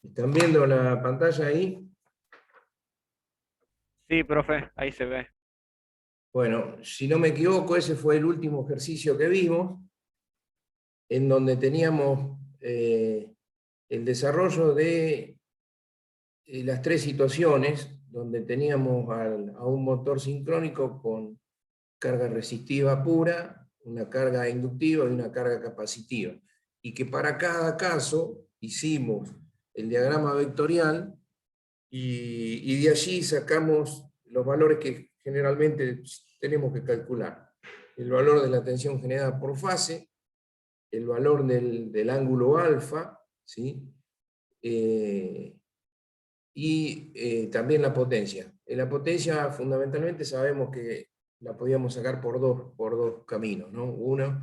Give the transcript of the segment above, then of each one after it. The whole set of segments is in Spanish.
¿Están viendo la pantalla ahí? Sí, profe, ahí se ve. Bueno, si no me equivoco, ese fue el último ejercicio que vimos, en donde teníamos el desarrollo de las tres situaciones, donde teníamos a un motor sincrónico con carga resistiva pura, una carga inductiva y una carga capacitiva. Y que para cada caso hicimos el diagrama vectorial y de allí sacamos los valores que generalmente tenemos que calcular. El valor de la tensión generada por fase, el valor del ángulo alfa, ¿sí? También la potencia. En la potencia fundamentalmente sabemos que la podíamos sacar por dos caminos, ¿no? Uno,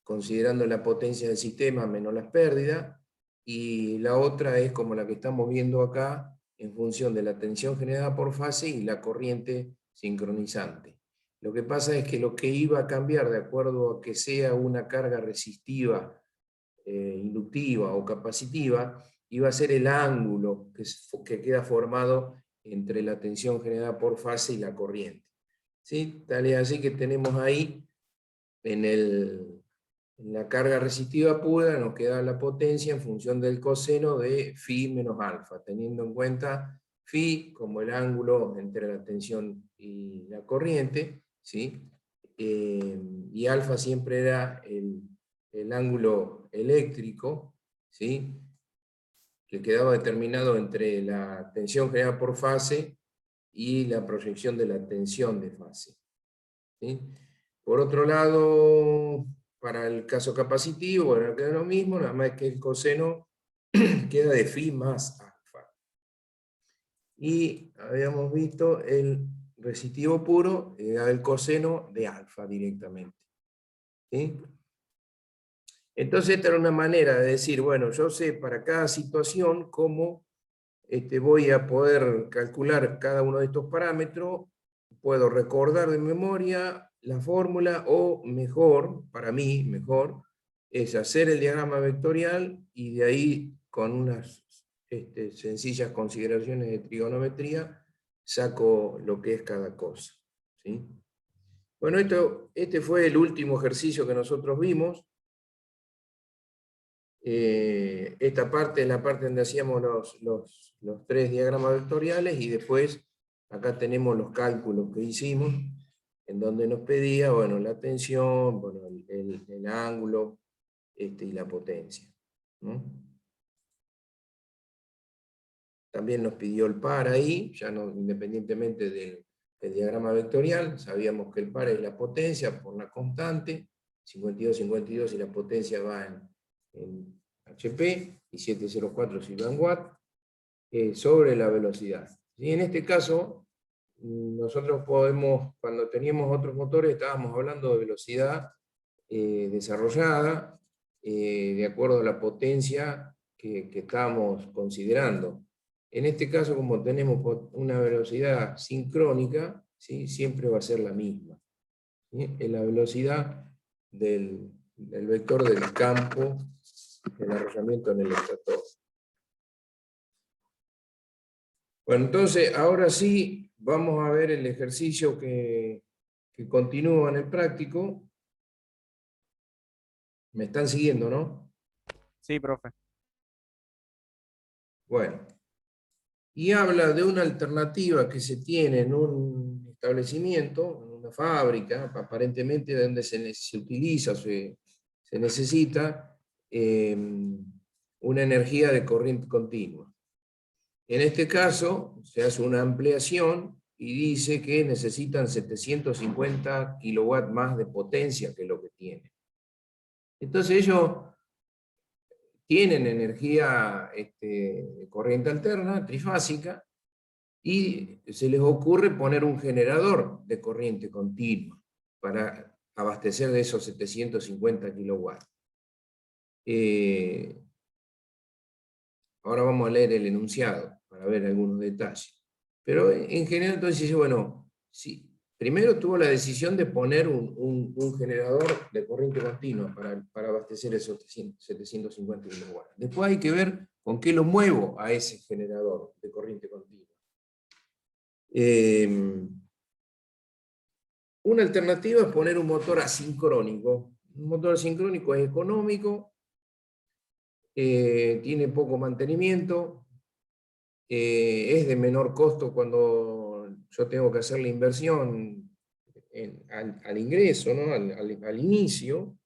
considerando la potencia del sistema menos las pérdidas, y la otra es como la que estamos viendo acá, en función de la tensión generada por fase y la corriente sincronizante. Lo que pasa es que lo que iba a cambiar de acuerdo a que sea una carga resistiva, inductiva o capacitiva, iba a ser el ángulo que queda formado entre la tensión generada por fase y la corriente. ¿Sí? Tal es así que tenemos ahí en la carga resistiva pura nos queda la potencia en función del coseno de phi menos alfa, teniendo en cuenta phi como el ángulo entre la tensión y la corriente, ¿sí? Y alfa siempre era el ángulo eléctrico, ¿sí? Que quedaba determinado entre la tensión generada por fase y la proyección de la tensión de fase, ¿sí? Por otro lado, para el caso capacitivo, bueno, queda lo mismo, nada más que el coseno queda de phi más alfa. Y habíamos visto el resistivo puro, el coseno de alfa directamente. ¿Sí? Entonces esta era una manera de decir, bueno, yo sé para cada situación cómo voy a poder calcular cada uno de estos parámetros, puedo recordar de memoria la fórmula, o mejor, para mí, mejor, es hacer el diagrama vectorial y de ahí, con unas sencillas consideraciones de trigonometría, saco lo que es cada cosa. ¿Sí? Bueno, este fue el último ejercicio que nosotros vimos. Esta parte es la parte donde hacíamos los tres diagramas vectoriales, y después acá tenemos los cálculos que hicimos, en donde nos pedía, bueno, la tensión, bueno, el ángulo y la potencia, ¿no? También nos pidió el par ahí, ya no, independientemente del diagrama vectorial, sabíamos que el par es la potencia por la constante, 52, 52, y la potencia va en HP, y 704 si va en watt, sobre la velocidad. Y en este caso, nosotros podemos, cuando teníamos otros motores, estábamos hablando de velocidad desarrollada, de acuerdo a la potencia que estábamos considerando. En este caso, como tenemos una velocidad sincrónica, ¿sí? Siempre va a ser la misma, ¿sí? Es la velocidad del vector del campo de enarrollamiento en el estator. Bueno, entonces, ahora sí, vamos a ver el ejercicio que continúa en el práctico. ¿Me están siguiendo, no? Sí, profe. Bueno. Y habla de una alternativa que se tiene en un establecimiento, en una fábrica, aparentemente donde se utiliza, se necesita una energía de corriente continua. En este caso, se hace una ampliación y dice que necesitan 750 kilowatts más de potencia que lo que tienen. Entonces ellos tienen energía de corriente alterna, trifásica, y se les ocurre poner un generador de corriente continua para abastecer de esos 750 kilowatts. Ahora vamos a leer el enunciado para ver algunos detalles. Pero en general entonces dice, bueno, primero tuvo la decisión de poner un generador de corriente continua para abastecer esos 750 kW. Después hay que ver con qué lo muevo a ese generador de corriente continua. Una alternativa es poner un motor asincrónico. Un motor asincrónico es económico, tiene poco mantenimiento, es de menor costo cuando yo tengo que hacer la inversión al ingreso, ¿no? al inicio,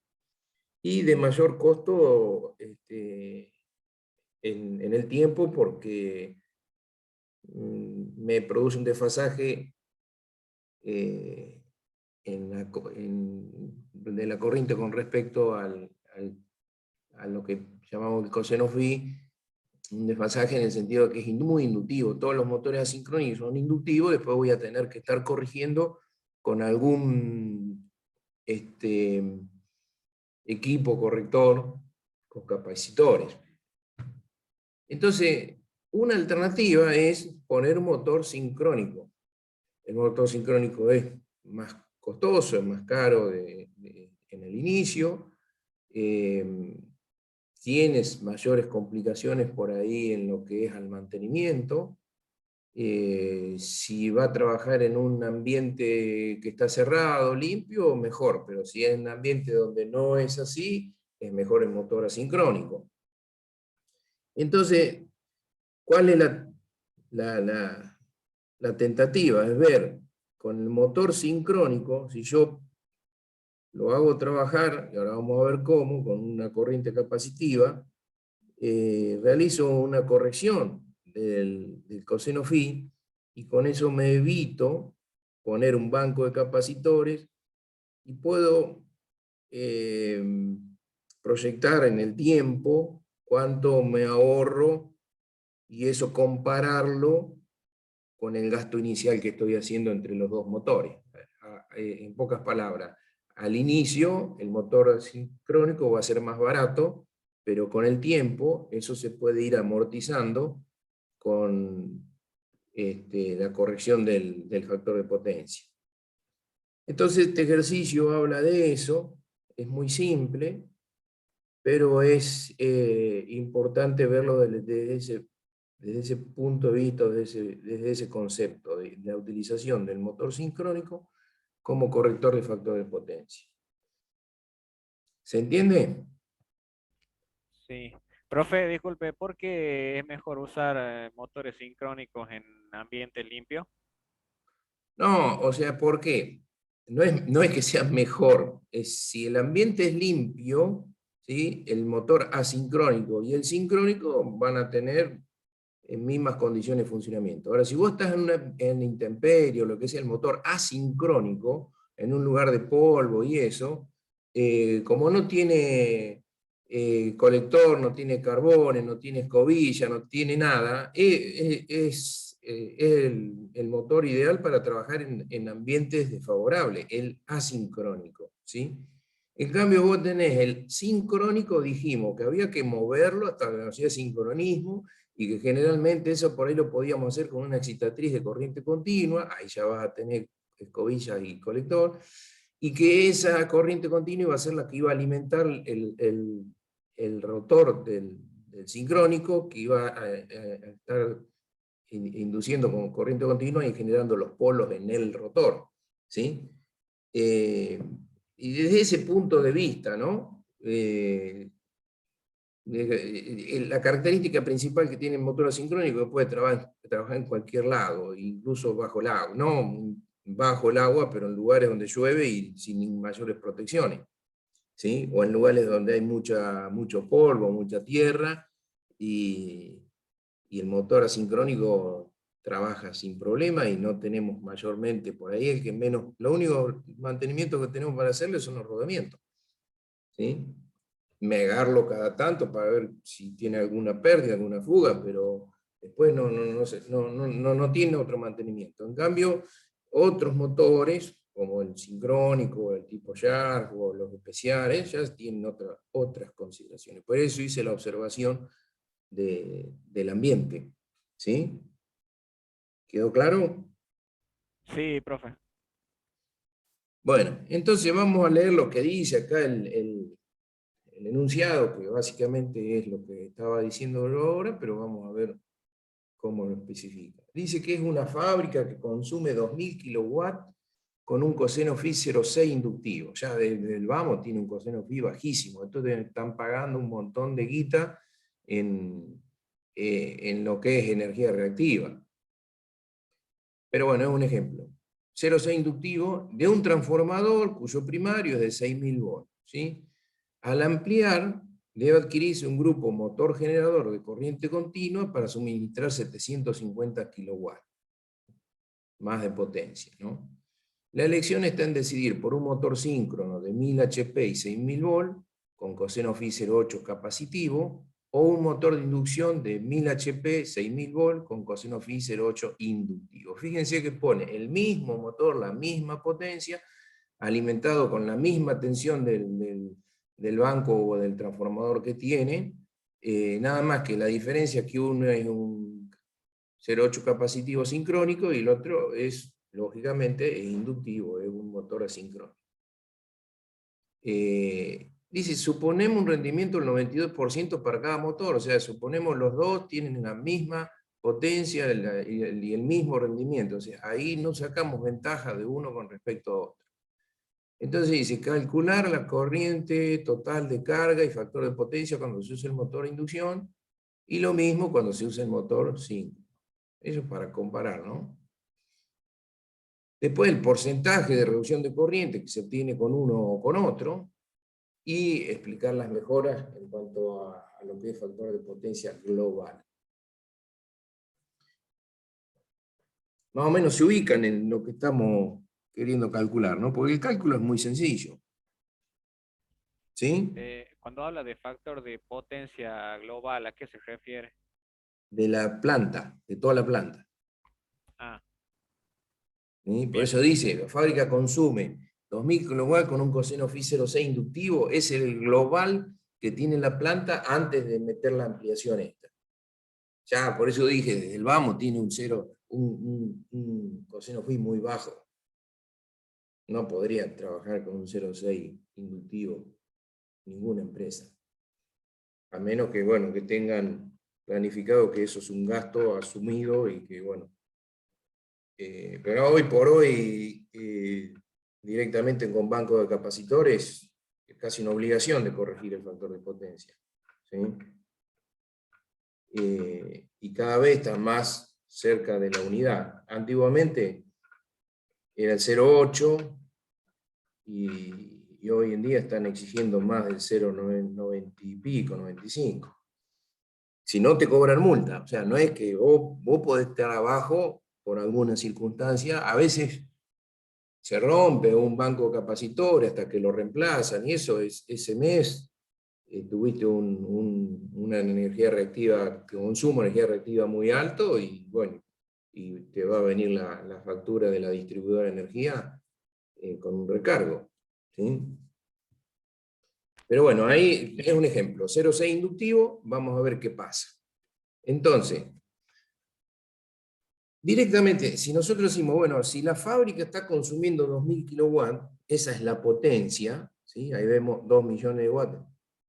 y de mayor costo en el tiempo, porque me produce un desfasaje de la corriente con respecto a lo que llamamos el coseno phi, un desfasaje en el sentido de que es muy inductivo. Todos los motores asincrónicos son inductivos, después voy a tener que estar corrigiendo con algún equipo corrector con capacitores. Entonces, una alternativa es poner un motor sincrónico. El motor sincrónico es más costoso, es más caro en el inicio, tienes mayores complicaciones por ahí en lo que es al mantenimiento. Si va a trabajar en un ambiente que está cerrado, limpio, mejor, pero si es en un ambiente donde no es así, es mejor el motor asincrónico. Entonces, ¿cuál es la tentativa? Es ver con el motor sincrónico, si yo lo hago trabajar, y ahora vamos a ver cómo, con una corriente capacitiva, realizo una corrección del coseno phi, y con eso me evito poner un banco de capacitores, y puedo proyectar en el tiempo cuánto me ahorro, y eso compararlo con el gasto inicial que estoy haciendo entre los dos motores. En pocas palabras, al inicio el motor sincrónico va a ser más barato, pero con el tiempo eso se puede ir amortizando con la corrección del factor de potencia. Entonces este ejercicio habla de eso, es muy simple, pero es importante verlo desde ese punto de vista, desde ese concepto de la utilización del motor sincrónico como corrector de factor de potencia. ¿Se entiende? Sí. Profe, disculpe, ¿por qué es mejor usar motores sincrónicos en ambiente limpio? No, o sea, ¿por qué? No es que sea mejor, es si el ambiente es limpio, ¿sí? El motor asincrónico y el sincrónico van a tener en mismas condiciones de funcionamiento. Ahora, si vos estás en intemperie, o lo que sea, el motor asincrónico, en un lugar de polvo y eso, como no tiene colector, no tiene carbones, no tiene escobilla, no tiene nada, es el motor ideal para trabajar en ambientes desfavorables, el asincrónico, ¿sí? En cambio, vos tenés el sincrónico, dijimos que había que moverlo hasta la velocidad de sincronismo, y que generalmente eso por ahí lo podíamos hacer con una excitatriz de corriente continua, ahí ya vas a tener escobillas y colector, y que esa corriente continua iba a ser la que iba a alimentar el rotor del sincrónico, que iba a estar induciendo con corriente continua y generando los polos en el rotor, ¿sí? Y desde ese punto de vista, ¿no? La característica principal que tiene el motor asincrónico es que puede trabajar en cualquier lado, incluso bajo el agua, no bajo el agua, pero en lugares donde llueve y sin mayores protecciones, ¿sí? O en lugares donde hay mucho polvo, mucha tierra, y el motor asincrónico trabaja sin problema, y no tenemos mayormente por ahí el que menos, lo único mantenimiento que tenemos para hacerle son los rodamientos, ¿sí? Megarlo cada tanto para ver si tiene alguna pérdida, alguna fuga, pero después no tiene otro mantenimiento. En cambio, otros motores, como el sincrónico, el tipo Sharp o los especiales, ya tienen otras consideraciones. Por eso hice la observación del ambiente. ¿Sí? ¿Quedó claro? Sí, profe. Bueno, entonces vamos a leer lo que dice acá el enunciado, que básicamente es lo que estaba diciendo yo ahora, pero vamos a ver cómo lo especifica. Dice que es una fábrica que consume 2000 kilowatts con un coseno phi 0,6 inductivo. Ya desde el vamos tiene un coseno phi bajísimo. Entonces están pagando un montón de guita en lo que es energía reactiva. Pero bueno, es un ejemplo. 0,6 inductivo de un transformador cuyo primario es de 6000 volts. ¿Sí? Al ampliar, debe adquirirse un grupo motor generador de corriente continua para suministrar 750 kilowatts más de potencia, ¿no? La elección está en decidir por un motor síncrono de 1000 HP y 6000 volt, con coseno phi 0,8 capacitivo, o un motor de inducción de 1000 HP, 6000 volt, con coseno phi 0,8 inductivo. Fíjense que pone el mismo motor, la misma potencia, alimentado con la misma tensión del banco o del transformador que tiene, nada más que la diferencia es que uno es un 0,8 capacitivo sincrónico y el otro es, lógicamente, es inductivo, es un motor asincrónico. Dice, suponemos un rendimiento del 92% para cada motor, o sea, suponemos los dos tienen la misma potencia y el mismo rendimiento, o sea, ahí no sacamos ventaja de uno con respecto a otro. Entonces dice, calcular la corriente total de carga y factor de potencia cuando se usa el motor de inducción, y lo mismo cuando se usa el motor síncrono. Eso es para comparar, ¿no? Después el porcentaje de reducción de corriente que se obtiene con uno o con otro, y explicar las mejoras en cuanto a lo que es factor de potencia global. Más o menos se ubican en lo que estamos queriendo calcular, ¿no? Porque el cálculo es muy sencillo. ¿Sí? Cuando habla de factor de potencia global, ¿a qué se refiere? De la planta, de toda la planta. Ah, ¿Sí? Por bien. eso dice, la fábrica consume 2000 kilowatts con un coseno phi 0,6 inductivo, es el global que tiene la planta antes de meter la ampliación esta. Ya, por eso dije, desde el vamos tiene un cero, un coseno phi muy bajo. No podría trabajar con un 0,6 inductivo ninguna empresa. A menos que, bueno, que tengan planificado que eso es un gasto asumido y que, bueno. Pero hoy por hoy, directamente con banco de capacitores, es casi una obligación de corregir el factor de potencia. ¿Sí? Y cada vez está más cerca de la unidad. Antiguamente era el 0,8 y hoy en día están exigiendo más del 0,90 y pico, 95. Si no te cobran multa, o sea, no es que vos podés estar abajo por alguna circunstancia, a veces se rompe un banco capacitor hasta que lo reemplazan, y eso es, ese mes tuviste una energía reactiva, consumo de energía reactiva muy alto, y bueno, y te va a venir la factura de la distribuidora de energía con un recargo. ¿Sí? Pero bueno, ahí es un ejemplo, 0,6 inductivo, vamos a ver qué pasa. Entonces, directamente, si nosotros decimos, bueno, si la fábrica está consumiendo 2000 kilowatts, esa es la potencia, ¿sí? Ahí vemos 2 millones de watts,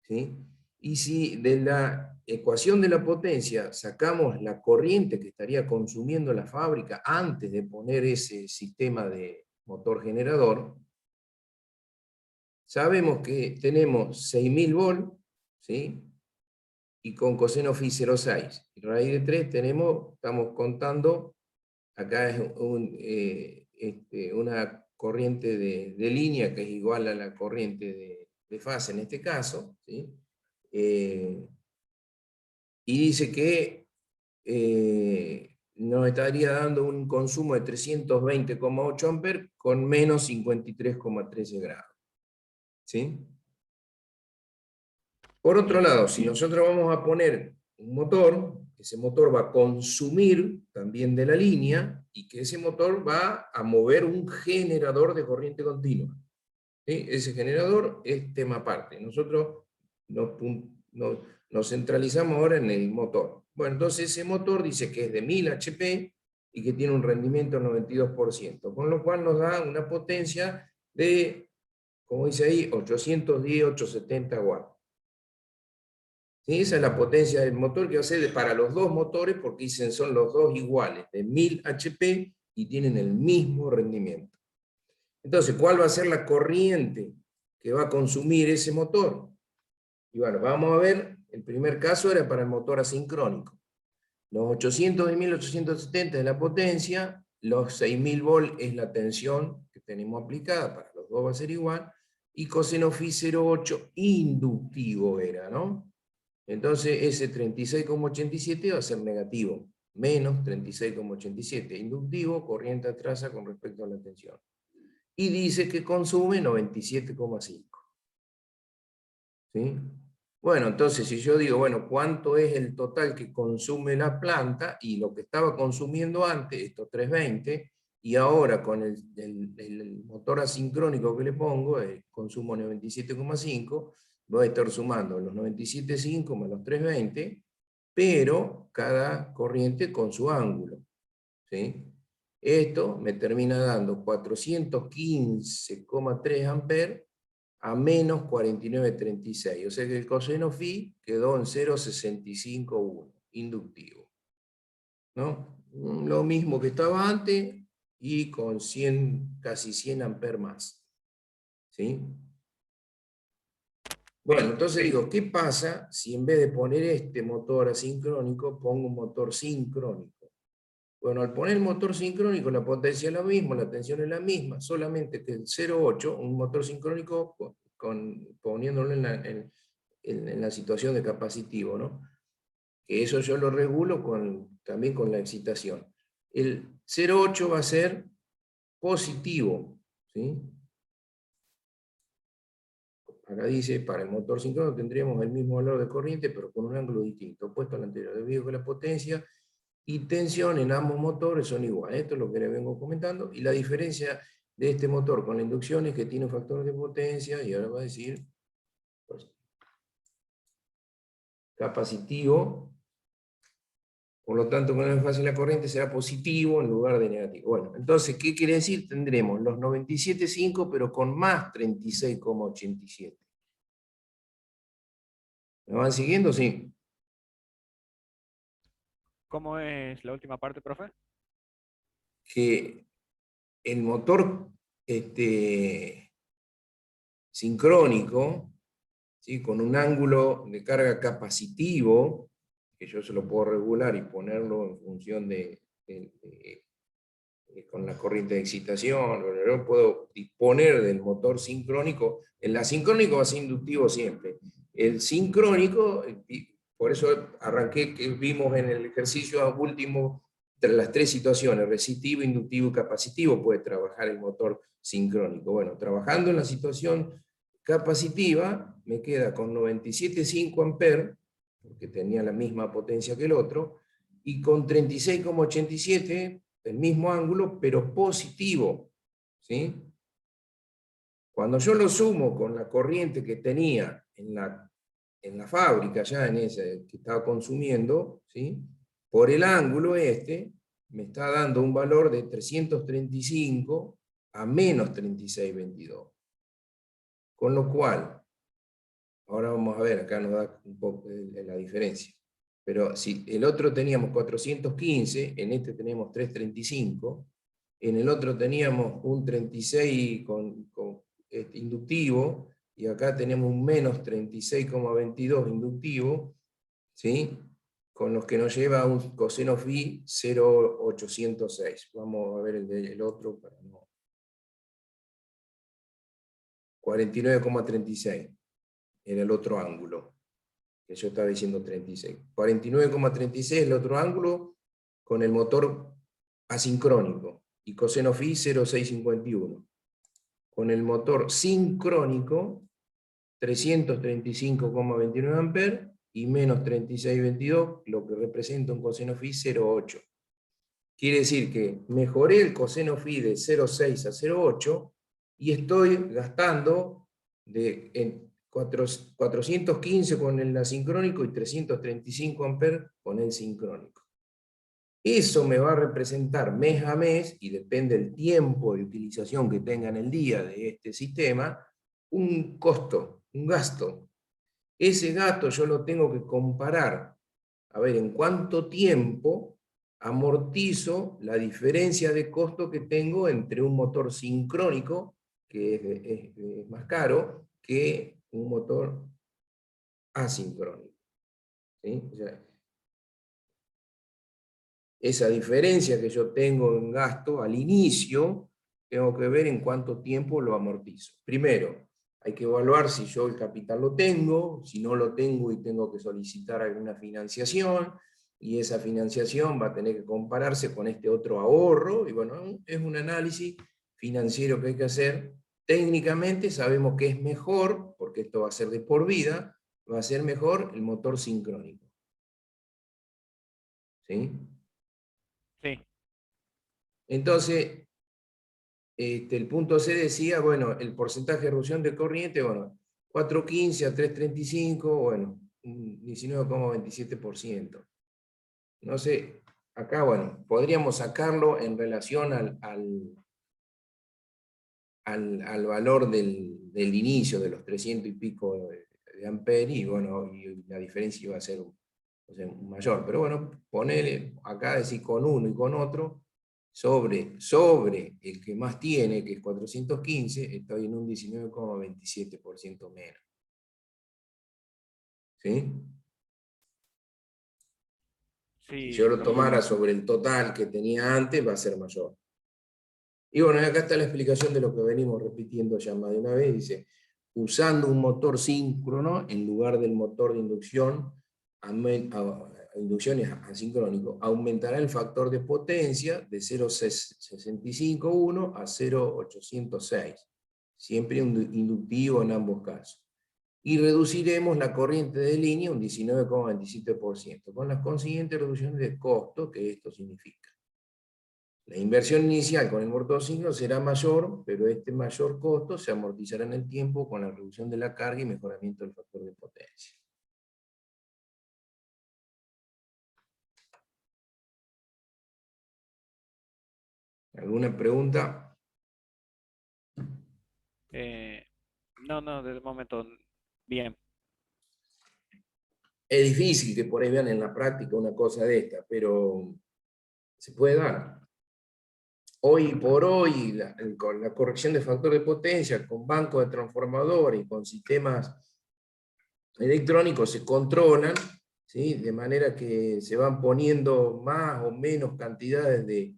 ¿sí? Y si de la ecuación de la potencia sacamos la corriente que estaría consumiendo la fábrica antes de poner ese sistema de motor generador, sabemos que tenemos 6000 volts, ¿sí? Y con coseno phi 0,6. Y raíz de 3 tenemos, estamos contando, acá es una corriente de línea que es igual a la corriente de fase en este caso, ¿sí? Y dice que nos estaría dando un consumo de 320,8 amperes con menos 53,13 grados. ¿Sí? Por otro Bien. lado, si nosotros vamos a poner un motor, ese motor va a consumir también de la línea y que ese motor va a mover un generador de corriente continua. ¿Sí? Ese generador es tema aparte. Nosotros nos centralizamos ahora en el motor. Bueno, entonces ese motor dice que es de 1000 HP y que tiene un rendimiento del 92%, con lo cual nos da una potencia de, como dice ahí, 810, 870 watts. ¿Sí? Esa es la potencia del motor que va a ser para los dos motores, porque dicen son los dos iguales, de 1000 HP, y tienen el mismo rendimiento. Entonces, ¿cuál va a ser la corriente que va a consumir ese motor? Y bueno, vamos a ver, el primer caso era para el motor asincrónico. Los 800 de 1870 es la potencia, los 6000 volt es la tensión que tenemos aplicada, para los dos va a ser igual, y coseno phi 0,8 inductivo era, ¿no? Entonces ese 36,87 va a ser negativo, menos 36,87, inductivo, corriente a traza con respecto a la tensión. Y dice que consume 97,5. ¿Sí? Bueno, entonces si yo digo, bueno, ¿cuánto es el total que consume la planta? Y lo que estaba consumiendo antes, estos 320, y ahora con el motor asincrónico que le pongo, consumo 97,5, voy a estar sumando los 97,5 más los 320, pero cada corriente con su ángulo. ¿Sí? Esto me termina dando 415,3 amperes a menos 49,36. O sea que el coseno phi quedó en 0,651, inductivo. ¿No? Lo mismo que estaba antes y con 100, casi 100 amperes más. ¿Sí? Bueno, entonces digo, ¿qué pasa si en vez de poner este motor asincrónico, pongo un motor sincrónico? Bueno, al poner el motor sincrónico, la potencia es la misma, la tensión es la misma, solamente que el 0,8, un motor sincrónico poniéndolo en la situación de capacitivo, ¿no? Que eso yo lo regulo también con la excitación. El 0,8 va a ser positivo, ¿sí? Acá dice, para el motor sincrónico tendríamos el mismo valor de corriente, pero con un ángulo distinto, opuesto al anterior, debido a que la potencia y tensión en ambos motores son iguales. Esto es lo que les vengo comentando, y la diferencia de este motor con la inducción es que tiene un factor de potencia, y ahora va a decir, pues, capacitivo, por lo tanto con la fase de la corriente será positivo en lugar de negativo. Bueno, entonces, ¿qué quiere decir? Tendremos los 97,5 pero con más 36,87. ¿Me van siguiendo? Sí. ¿Cómo es la última parte, profe? Que el motor sincrónico, ¿sí? Con un ángulo de carga capacitivo, que yo se lo puedo regular y ponerlo en función con la corriente de excitación, yo puedo disponer del motor sincrónico. El asincrónico va a ser inductivo siempre. El sincrónico, por eso arranqué, que vimos en el ejercicio último, las tres situaciones, resistivo, inductivo y capacitivo, puede trabajar el motor sincrónico. Bueno, trabajando en la situación capacitiva, me queda con 97,5 amperes, porque tenía la misma potencia que el otro, y con 36,87, el mismo ángulo, pero positivo. ¿Sí? Cuando yo lo sumo con la corriente que tenía en la fábrica, ya en ese que estaba consumiendo, ¿sí? Por el ángulo me está dando un valor de 335 a menos 36,22. Con lo cual, ahora vamos a ver, acá nos da un poco la diferencia. Pero si el otro teníamos 415, en este tenemos 335, en el otro teníamos un 36 con inductivo, y acá tenemos un menos 36,22 inductivo, ¿sí? Con los que nos lleva a un coseno phi 0,806. Vamos a ver el otro para no. 49,36 era el otro ángulo, que yo estaba diciendo 36. 49,36 el otro ángulo con el motor asincrónico, y coseno phi 0,651. Con el motor sincrónico, 335,29 amperes y menos 36,22, lo que representa un coseno phi 0,8. Quiere decir que mejoré el coseno phi de 0,6 a 0,8 y estoy gastando en 415 con el asincrónico y 335 amperes con el sincrónico. Eso me va a representar mes a mes, y depende del tiempo de utilización que tenga en el día de este sistema, un costo, un gasto. Ese gasto yo lo tengo que comparar, a ver en cuánto tiempo amortizo la diferencia de costo que tengo entre un motor sincrónico, que es más caro, que un motor asincrónico. ¿Sí? O sea, esa diferencia que yo tengo en gasto al inicio, tengo que ver en cuánto tiempo lo amortizo. Primero, hay que evaluar si yo el capital lo tengo, si no lo tengo y tengo que solicitar alguna financiación, y esa financiación va a tener que compararse con este otro ahorro, y bueno, es un análisis financiero que hay que hacer. Técnicamente sabemos que es mejor, porque esto va a ser de por vida, va a ser mejor el motor sincrónico. ¿Sí? Sí, Entonces, el punto C decía, bueno, el porcentaje de reducción de corriente, bueno, 4,15 a 3,35, bueno, un 19,27%. No sé, acá, bueno, podríamos sacarlo en relación al valor del inicio, de los 300 y pico de amperes, y bueno, y la diferencia iba a ser, o sea, mayor. Pero bueno, ponele, acá decir con uno y con otro, sobre el que más tiene, que es 415, estoy en un 19,27% menos. ¿Sí? Si yo sí, lo profe. tomara sobre el total que tenía antes, va a ser mayor. Y bueno, acá está la explicación de lo que venimos repitiendo ya más de una vez. Dice, usando un motor síncrono en lugar del motor de inducción, inducción es asincrónico, aumentará el factor de potencia de 0,651 a 0,806, siempre inductivo en ambos casos. Y reduciremos la corriente de línea un 19,27%, con las consiguientes reducciones de costo que esto significa. La inversión inicial con el motor síncrono será mayor, pero este mayor costo se amortizará en el tiempo con la reducción de la carga y mejoramiento del factor de potencia. ¿Alguna pregunta? Eh, no, no, de momento, bien. Es difícil que por ahí vean en la práctica una cosa de esta, pero se puede dar. Hoy por hoy, con la corrección de factor de potencia, con bancos de transformadores y con sistemas electrónicos se controlan, ¿sí? De manera que se van poniendo más o menos cantidades de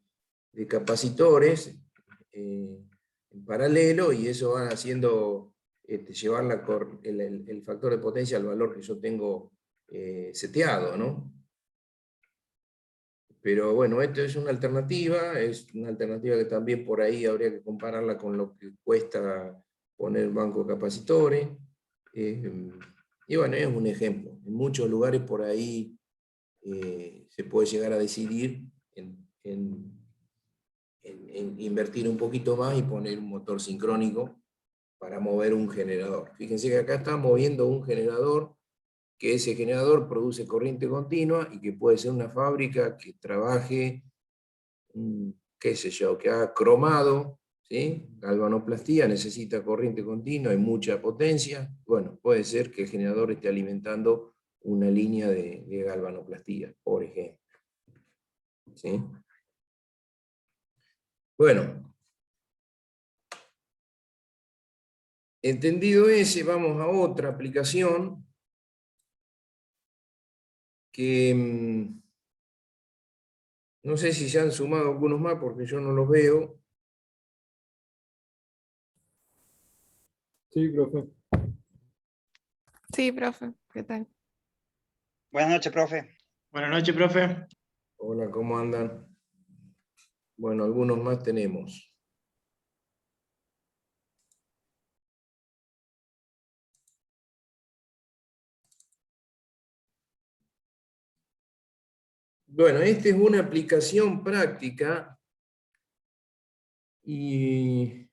capacitores en paralelo, y eso van haciendo llevar el factor de potencia al valor que yo tengo seteado, ¿no? Pero bueno, esto es una alternativa que también por ahí habría que compararla con lo que cuesta poner banco de capacitores. Y bueno, es un ejemplo. En muchos lugares por ahí se puede llegar a decidir en invertir un poquito más y poner un motor sincrónico para mover un generador. Fíjense que acá está moviendo un generador, que ese generador produce corriente continua y que puede ser una fábrica que trabaje, qué sé yo, que haga cromado, ¿sí? Galvanoplastía, necesita corriente continua y mucha potencia. Bueno, puede ser que el generador esté alimentando una línea de galvanoplastía, por ejemplo. ¿Sí? Bueno, entendido ese, vamos a otra aplicación que no sé si se han sumado algunos más porque yo no los veo. Sí, profe. Sí, profe, ¿qué tal? Buenas noches, profe. Buenas noches, profe. Hola, ¿cómo andan? Bueno, algunos más tenemos. Bueno, esta es una aplicación práctica y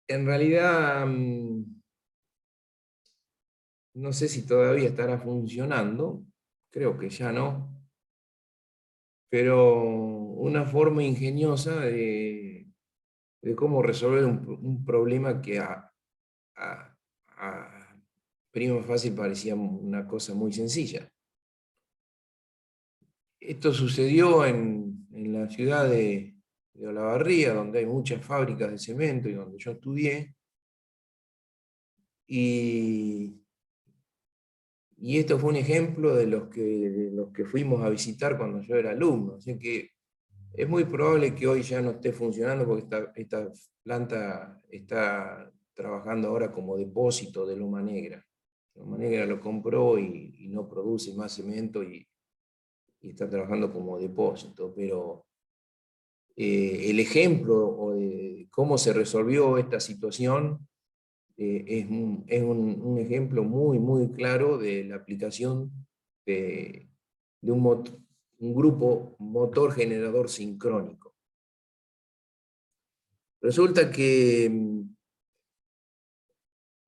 en realidad no sé si todavía estará funcionando, creo que ya no, pero una forma ingeniosa de cómo resolver un problema que a prima facie parecía una cosa muy sencilla. Esto sucedió en la ciudad de Olavarría, donde hay muchas fábricas de cemento y donde yo estudié, y esto fue un ejemplo de los que fuimos a visitar cuando yo era alumno. Así que es muy probable que hoy ya no esté funcionando porque esta planta está trabajando ahora como depósito de Loma Negra. Loma Negra lo compró y no produce más cemento y está trabajando como depósito. Pero el ejemplo de cómo se resolvió esta situación es un ejemplo muy, muy claro de la aplicación de un grupo motor generador sincrónico. Resulta que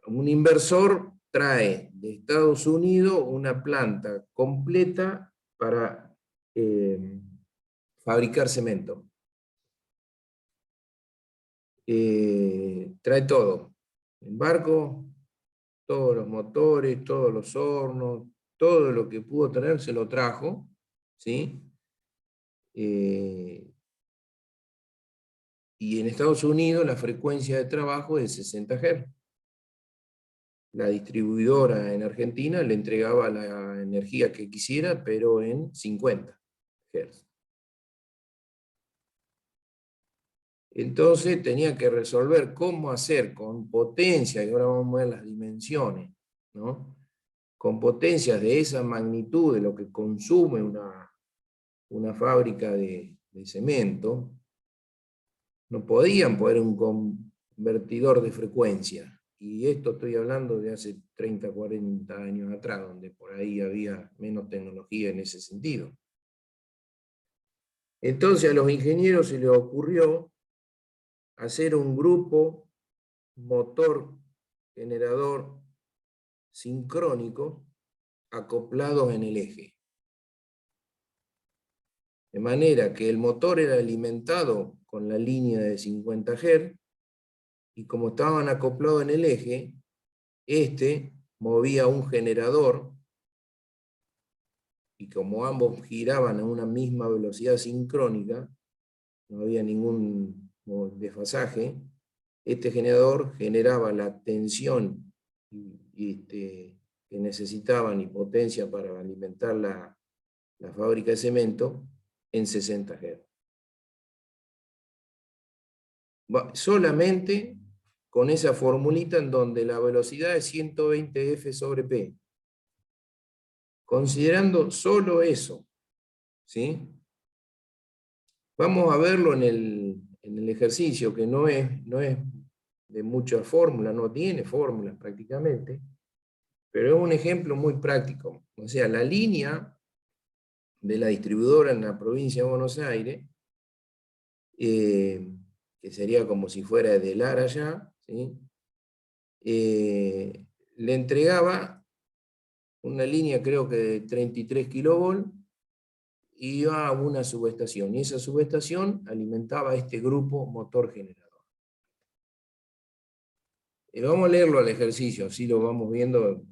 un inversor trae de Estados Unidos una planta completa para fabricar cemento. Trae todo, el barco, todos los motores, todos los hornos, todo lo que pudo tener se lo trajo, ¿sí? Y en Estados Unidos la frecuencia de trabajo es 60 Hz. La distribuidora en Argentina le entregaba la energía que quisiera, pero en 50 Hz. Entonces tenía que resolver cómo hacer con potencia, y ahora vamos a ver las dimensiones, ¿no? Con potencias de esa magnitud de lo que consume una fábrica de cemento, no podían poner un convertidor de frecuencia. Y esto estoy hablando de hace 30, 40 años atrás, donde por ahí había menos tecnología en ese sentido. Entonces a los ingenieros se les ocurrió hacer un grupo motor generador sincrónico acoplados en el eje. De manera que el motor era alimentado con la línea de 50 Hz, y como estaban acoplados en el eje, este movía un generador, y como ambos giraban a una misma velocidad sincrónica, no había ningún desfasaje, este generador generaba la tensión que necesitaban y potencia para alimentar la fábrica de cemento en 60 Hz. Solamente con esa formulita en donde la velocidad es 120 F sobre P. Considerando solo eso, ¿sí? Vamos a verlo en el ejercicio, que no es de mucha fórmula, no tiene fórmulas prácticamente, pero es un ejemplo muy práctico. O sea, la línea de la distribuidora en la provincia de Buenos Aires, que sería como si fuera de Lara allá, ¿sí? Le entregaba una línea creo que de 33 kilovolts, y iba a una subestación, y esa subestación alimentaba a este grupo motor generador. Vamos a leerlo al ejercicio, así lo vamos viendo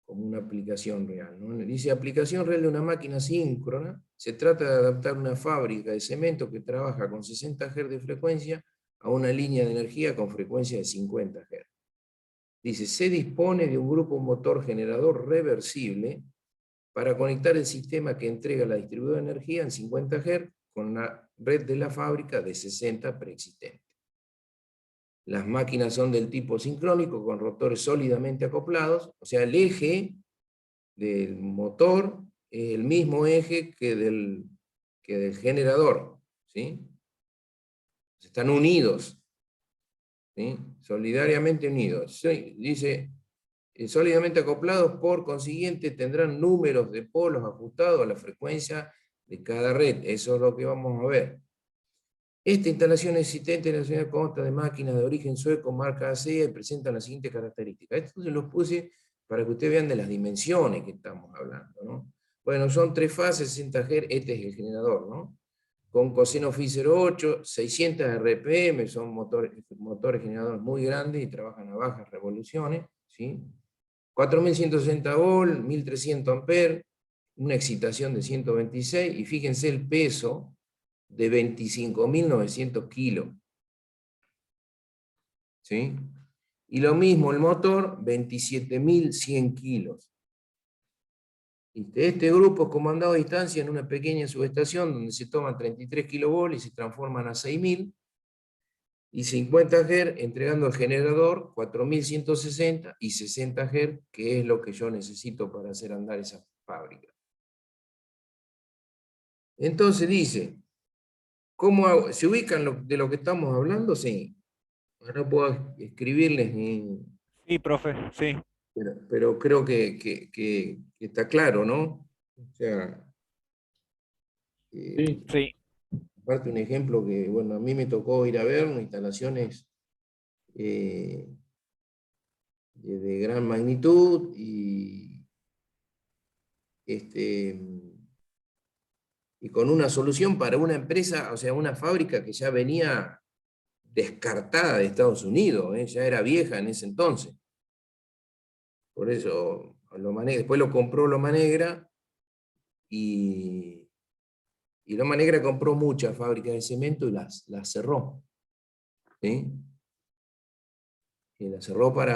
como una aplicación real, ¿no? Dice, aplicación real de una máquina síncrona. Se trata de adaptar una fábrica de cemento que trabaja con 60 Hz de frecuencia a una línea de energía con frecuencia de 50 Hz. Dice, se dispone de un grupo motor generador reversible para conectar el sistema que entrega la distribuidora de energía en 50 Hz con la red de la fábrica de 60 preexistente. Las máquinas son del tipo sincrónico con rotores sólidamente acoplados, o sea, el eje del motor es el mismo eje que del generador, ¿sí? Están unidos, ¿sí? Solidariamente unidos. Sí, dice, sólidamente acoplados, por consiguiente tendrán números de polos ajustados a la frecuencia de cada red. Eso es lo que vamos a ver. Esta instalación existente en la ciudad consta de máquinas de origen sueco, marca ASEA, y presentan las siguientes características. Entonces los puse para que ustedes vean de las dimensiones que estamos hablando, ¿no? Bueno, son 3 fases, 60 Hz, este es el generador, ¿no? Con coseno phi 0,8, 600 RPM, son motores generadores muy grandes y trabajan a bajas revoluciones, ¿sí? 4160 volt, 1300 amperes, una excitación de 126, y fíjense el peso de 25.900 kilos. ¿Sí? Y lo mismo el motor, 27.100 kilos. Este grupo es comandado a distancia en una pequeña subestación donde se toman 33 kilovolts y se transforman a 6.000, y 50 Hz entregando el generador 4.160 y 60 Hz, que es lo que yo necesito para hacer andar esa fábrica. Entonces dice, ¿cómo hago? ¿Se ubican de lo que estamos hablando? Sí. No puedo escribirles ni... Sí, profe, sí. Pero creo que está claro, ¿no? O sea, Sí, Sí, aparte un ejemplo que, bueno, a mí me tocó ir a ver instalaciones de gran magnitud y con una solución para una empresa, o sea, una fábrica que ya venía descartada de Estados Unidos, ya era vieja en ese entonces. Por eso, después lo compró Loma Negra, y Loma Negra compró muchas fábricas de cemento y las cerró. ¿Sí? Y las cerró porque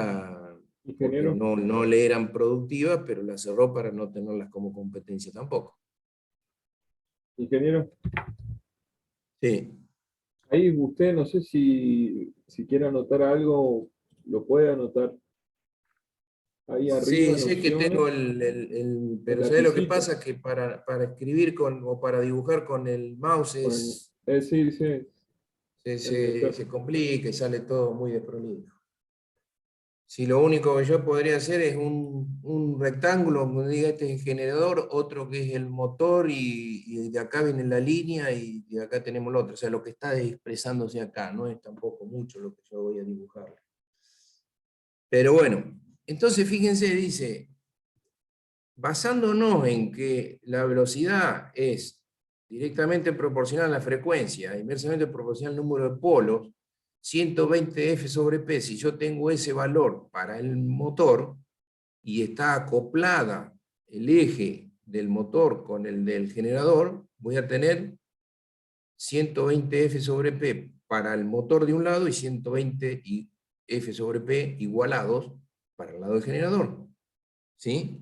ingeniero. no le eran productivas, pero las cerró para no tenerlas como competencia tampoco. Ingeniero, Sí. ahí usted no sé si quiere anotar algo, lo puede anotar ahí arriba Sí, en sé que tengo opciones, el pero ¿sabes lo que lapicito. pasa? Que para escribir o para dibujar con el mouse Sí, sí, el lector. se complica y sale todo muy desprolijo. Si lo único que yo podría hacer es un rectángulo, como diga, este es el generador, otro que es el motor, y de acá viene la línea, y de acá tenemos el otro. O sea, lo que está expresándose acá, no es tampoco mucho lo que yo voy a dibujar. Pero bueno, entonces fíjense, dice, basándonos en que la velocidad es directamente proporcional a la frecuencia, inversamente proporcional al número de polos, 120 F sobre P, si yo tengo ese valor para el motor, y está acoplada el eje del motor con el del generador, voy a tener 120 F sobre P para el motor de un lado y 120 F sobre P igualados para el lado del generador. ¿Sí?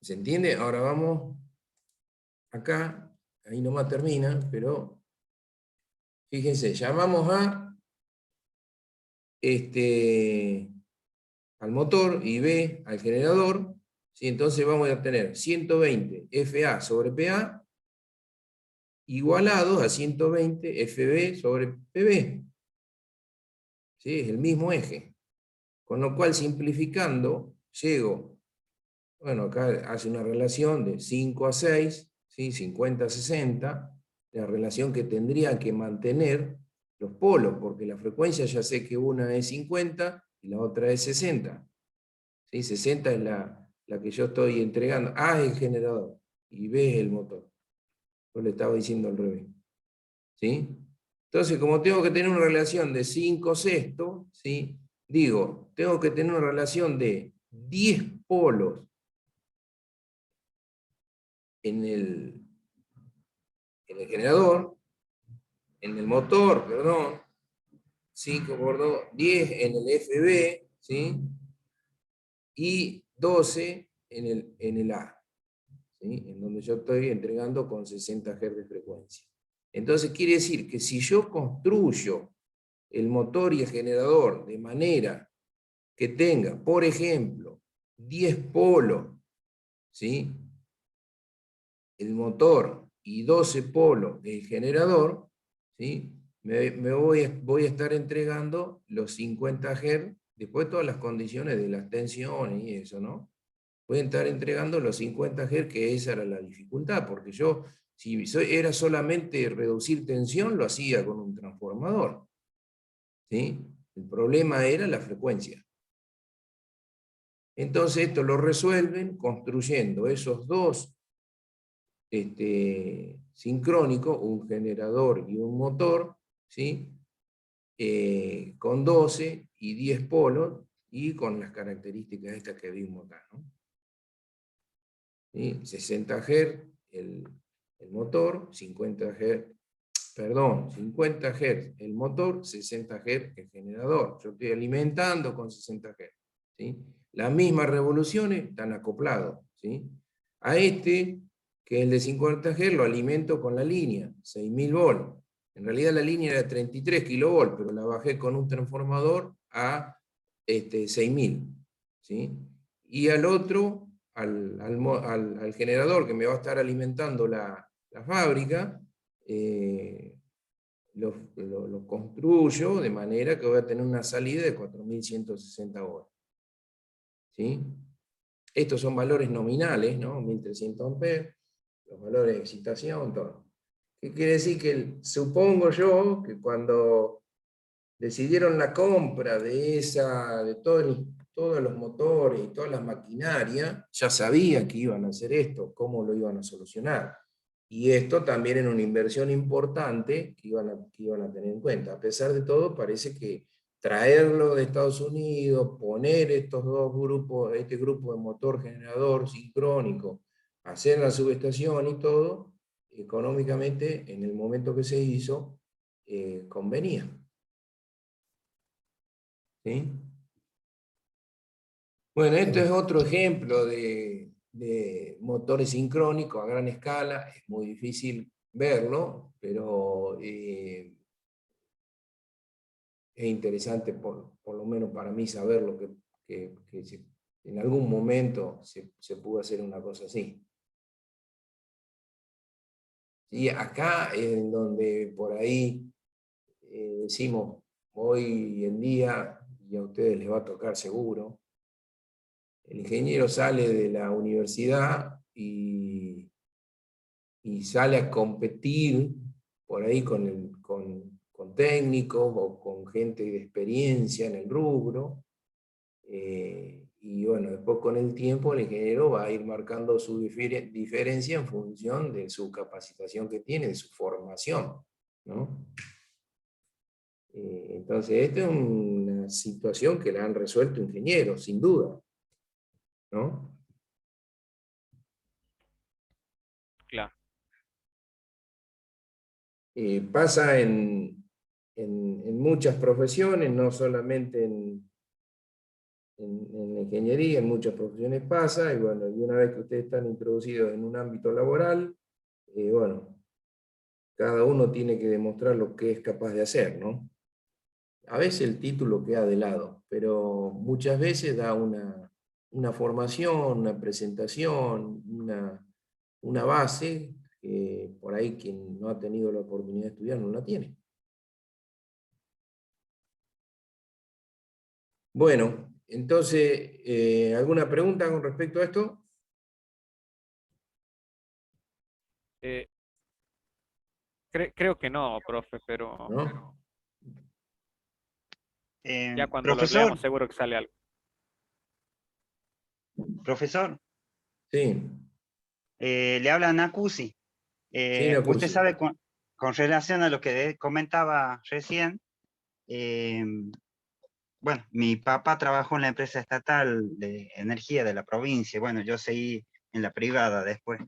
¿Se entiende? Ahora vamos acá, ahí nomás termina, pero fíjense, llamamos al motor y B al generador, ¿sí? Entonces vamos a tener 120 FA sobre PA igualados a 120 FB sobre PB. ¿Sí? Es el mismo eje. Con lo cual, simplificando, llego, bueno, acá hace una relación de 5 a 6, ¿sí? 50 a 60, la relación que tendría que mantener los polos, porque la frecuencia ya sé que una es 50 y la otra es 60. ¿Sí? 60 es la que yo estoy entregando. A es el generador y B es el motor. Yo le estaba diciendo al revés. ¿Sí? Entonces, como tengo que tener una relación de 5 sextos, ¿sí? Digo, tengo que tener una relación de 10 polos en el generador, en el motor, perdón, 5 por 2, 10 en el FB, ¿sí? Y 12 en el A, ¿sí? En donde yo estoy entregando con 60 Hz de frecuencia. Entonces quiere decir que si yo construyo el motor y el generador de manera que tenga, por ejemplo, 10 polos, ¿sí? El motor y 12 polos del generador, ¿sí? Voy a estar entregando los 50 Hz, después todas las condiciones de las tensiones y eso, ¿no? Voy a estar entregando los 50 Hz, que esa era la dificultad, porque yo, si era solamente reducir tensión, lo hacía con un transformador, ¿sí? El problema era la frecuencia. Entonces esto lo resuelven construyendo esos dos sincrónicos, un generador y un motor, ¿sí? Con 12 y 10 polos, y con las características estas que vimos acá, ¿no? ¿Sí? 60 Hz el motor, 50 Hz el motor, 60 Hz el generador. Yo estoy alimentando con 60 Hz. ¿Sí? Las mismas revoluciones están acoplados. ¿Sí? A que es el de 50 Hz, lo alimento con la línea, 6000 volts. En realidad la línea era 33 kV, pero la bajé con un transformador a 6000. ¿Sí? Y al otro, al generador que me va a estar alimentando la fábrica, lo construyo de manera que voy a tener una salida de 4160 volts. ¿Sí? Estos son valores nominales, ¿no? 1300 amperes, los valores de excitación, todo. ¿Qué quiere decir? Que supongo yo que cuando decidieron la compra de todos los motores y todas las maquinarias, ya sabía que iban a hacer esto, cómo lo iban a solucionar. Y esto también era una inversión importante que iban a tener en cuenta. A pesar de todo, parece que traerlo de Estados Unidos, poner estos dos grupos, este grupo de motor generador sincrónico, hacer la subestación y todo, económicamente, en el momento que se hizo, convenía. ¿Sí? Bueno, esto es otro ejemplo de motores sincrónicos a gran escala. Es muy difícil verlo, pero es interesante, por lo menos para mí, saber lo que en algún momento se pudo hacer una cosa así. Y acá es donde por ahí decimos, hoy en día, y a ustedes les va a tocar seguro, el ingeniero sale de la universidad y sale a competir por ahí con técnicos o con gente de experiencia en el rubro. Y bueno, después con el tiempo el ingeniero va a ir marcando su diferencia en función de su capacitación que tiene, de su formación, ¿no? Entonces, esta es una situación que la han resuelto ingenieros, sin duda, ¿no? Claro. Pasa en muchas profesiones, no solamente en la ingeniería, en muchas profesiones pasa, y bueno, y una vez que ustedes están introducidos en un ámbito laboral, bueno, cada uno tiene que demostrar lo que es capaz de hacer, ¿no? A veces el título queda de lado, pero muchas veces da una formación, una presentación, una base que por ahí quien no ha tenido la oportunidad de estudiar no la tiene. Bueno, entonces, ¿alguna pregunta con respecto a esto? Creo que no, profe, pero ¿No? ya cuando los Profesor, leamos seguro que sale algo. profesor, Sí, le habla Nacusi. sí, Usted Nacusi. sabe, con relación a lo que comentaba recién, bueno, mi papá trabajó en la empresa estatal de energía de la provincia. Bueno, yo seguí en la privada después.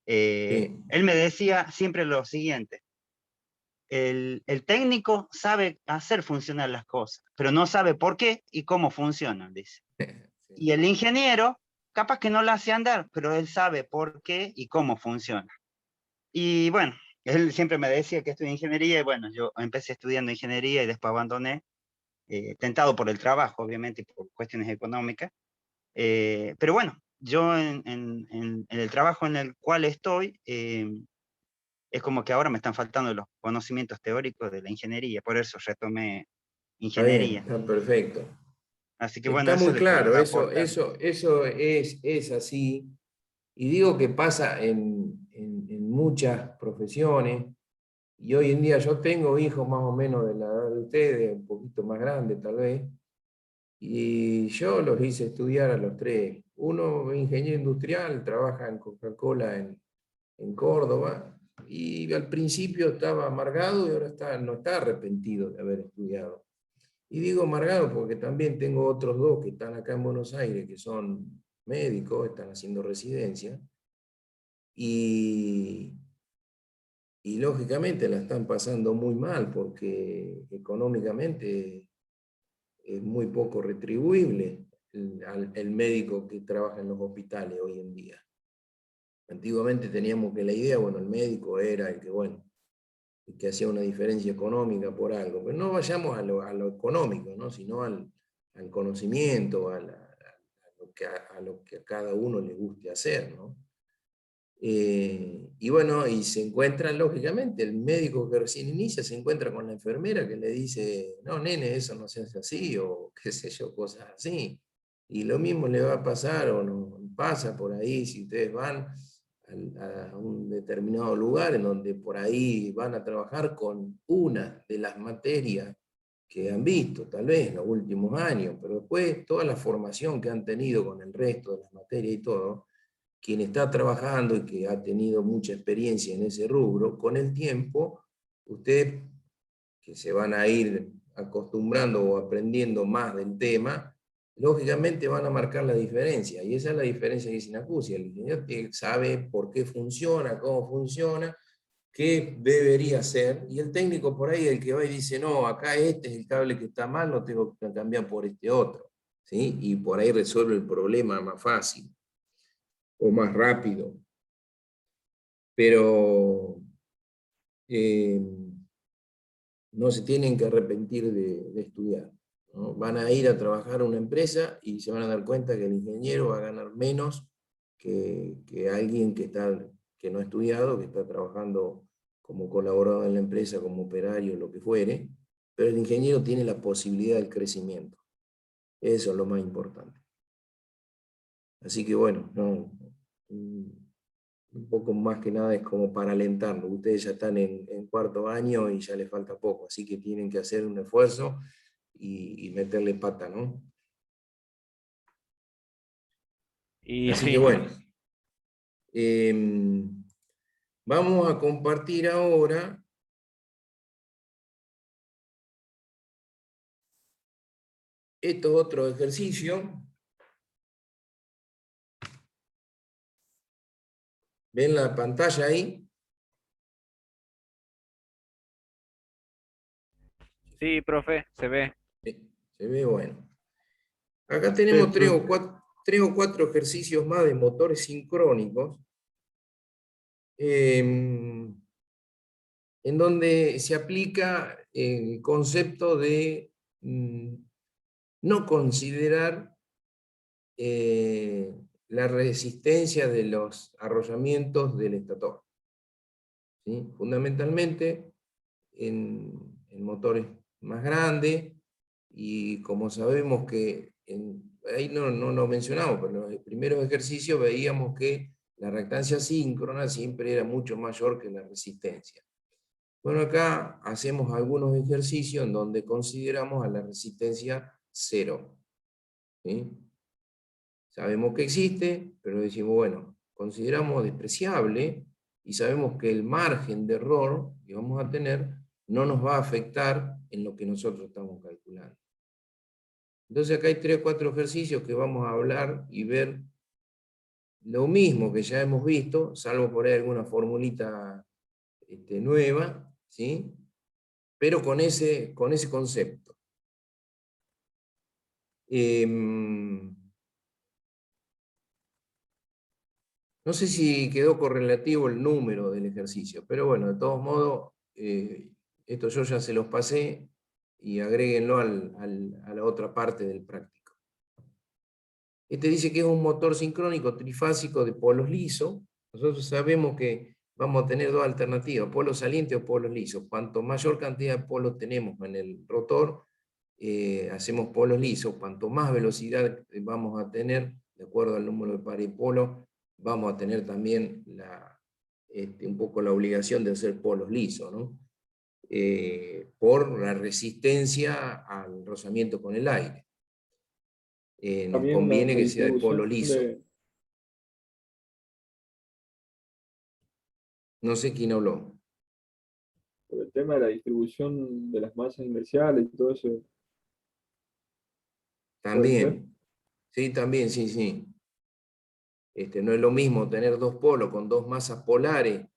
Sí. Él me decía siempre lo siguiente: el técnico sabe hacer funcionar las cosas, pero no sabe por qué y cómo funcionan, dice. Y el ingeniero, capaz que no la hace andar, pero él sabe por qué y cómo funciona. Y bueno, él siempre me decía que estudié ingeniería, y bueno, yo empecé estudiando ingeniería y después abandoné, tentado por el trabajo, obviamente, y por cuestiones económicas. Pero bueno, yo en el trabajo en el cual estoy, es como que ahora me están faltando los conocimientos teóricos de la ingeniería, por eso retomé Está bien, ingeniería. está perfecto. Así que bueno, Está eso muy es lo que le claro, puedo eso aportar. es así. Y digo que pasa en muchas profesiones. Y hoy en día yo tengo hijos más o menos de la edad de ustedes, un poquito más grandes tal vez. Y yo los hice estudiar a los tres. Uno es ingeniero industrial, trabaja en Coca-Cola en Córdoba, y al principio estaba amargado y ahora no está arrepentido de haber estudiado. Y digo amargado porque también tengo otros dos que están acá en Buenos Aires, que son médicos, están haciendo residencia, y lógicamente la están pasando muy mal porque económicamente es muy poco retribuible el médico que trabaja en los hospitales hoy en día. Antiguamente teníamos que la idea, bueno, el médico era el que, bueno, el que hacía una diferencia económica por algo, pero no vayamos a lo económico, ¿no? Sino al conocimiento, a lo que a cada uno le guste hacer, ¿no? Y bueno, y se encuentra, lógicamente, el médico que recién inicia se encuentra con la enfermera que le dice, no, nene, eso no se hace así, o qué sé yo, cosas así. Y lo mismo le va a pasar, o no pasa por ahí, si ustedes van a un determinado lugar en donde por ahí van a trabajar con una de las materias que han visto, tal vez en los últimos años, pero después toda la formación que han tenido con el resto de las materias y todo, quien está trabajando y que ha tenido mucha experiencia en ese rubro, con el tiempo, ustedes que se van a ir acostumbrando o aprendiendo más del tema, lógicamente van a marcar la diferencia, y esa es la diferencia que dice Sinacus. El ingeniero sabe por qué funciona, cómo funciona, qué debería ser, y el técnico por ahí, el que va y dice, no, acá este es el cable que está mal, lo tengo que cambiar por este otro, ¿sí? Y por ahí resuelve el problema más fácil o más rápido. Pero no se tienen que arrepentir de estudiar, ¿no? Van a ir a trabajar a una empresa y se van a dar cuenta que el ingeniero va a ganar menos que alguien que no ha estudiado, que está trabajando como colaborador en la empresa, como operario, lo que fuere, pero el ingeniero tiene la posibilidad del crecimiento. Eso es lo más importante. Así que bueno, no, un poco más que nada es como para alentarlo. Ustedes ya están en cuarto año y ya les falta poco, así que tienen que hacer un esfuerzo y meterle pata, ¿no? Y Así sí, que bueno, vamos a compartir ahora estos otros ejercicios. ¿Ven la pantalla ahí? sí, profe, se ve. Se ve bueno. Acá tenemos tres o cuatro ejercicios más de motores sincrónicos, en donde se aplica el concepto de no considerar la resistencia de los arrollamientos del estator, ¿sí? Fundamentalmente en motores más grandes, y como sabemos que, ahí no lo mencionamos, pero en los primeros ejercicios veíamos que la reactancia síncrona siempre era mucho mayor que la resistencia. Bueno, acá hacemos algunos ejercicios en donde consideramos a la resistencia cero, ¿sí? Sabemos que existe, pero decimos, bueno, consideramos despreciable y sabemos que el margen de error que vamos a tener no nos va a afectar en lo que nosotros estamos calculando. Entonces acá hay 3 o 4 ejercicios que vamos a hablar y ver lo mismo que ya hemos visto, salvo por ahí alguna formulita nueva, ¿sí? Pero con ese concepto. No sé si quedó correlativo el número del ejercicio, pero bueno, de todos modos, esto yo ya se los pasé, y agréguenlo a la otra parte del práctico. Este dice que es un motor sincrónico trifásico de polos lisos. Nosotros sabemos que vamos a tener dos alternativas, polos salientes o polos lisos. Cuanto mayor cantidad de polos tenemos en el rotor, hacemos polos lisos. Cuanto más velocidad vamos a tener, de acuerdo al número de pares de polos, vamos a tener también un poco la obligación de hacer polos lisos, ¿no? Por la resistencia al rozamiento con el aire. nos También conviene la que sea de polo distribución liso. No sé quién habló. por el tema de la distribución de las masas inerciales y todo eso, ¿puede ser? También, sí, también, sí, sí. No es lo mismo tener dos polos con dos masas polares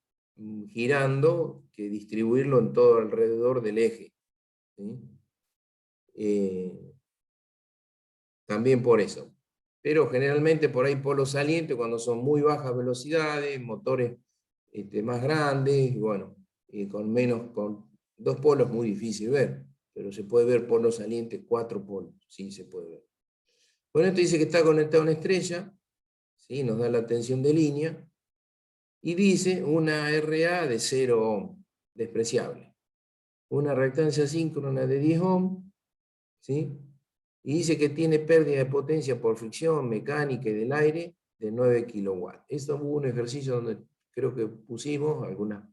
girando que distribuirlo en todo alrededor del eje. ¿Sí? También por eso. Pero generalmente por ahí polos salientes cuando son muy bajas velocidades, motores más grandes, y bueno, con dos polos es muy difícil ver, pero se puede ver polos salientes, 4 polos, sí se puede ver. Bueno, esto dice que está conectado a una estrella, ¿sí? Nos da la tensión de línea, y dice una RA de 0 ohm, despreciable. Una reactancia síncrona de 10 ohm, ¿sí? Y dice que tiene pérdida de potencia por fricción mecánica y del aire de 9 kilowatts. Esto hubo un ejercicio donde creo que pusimos algunas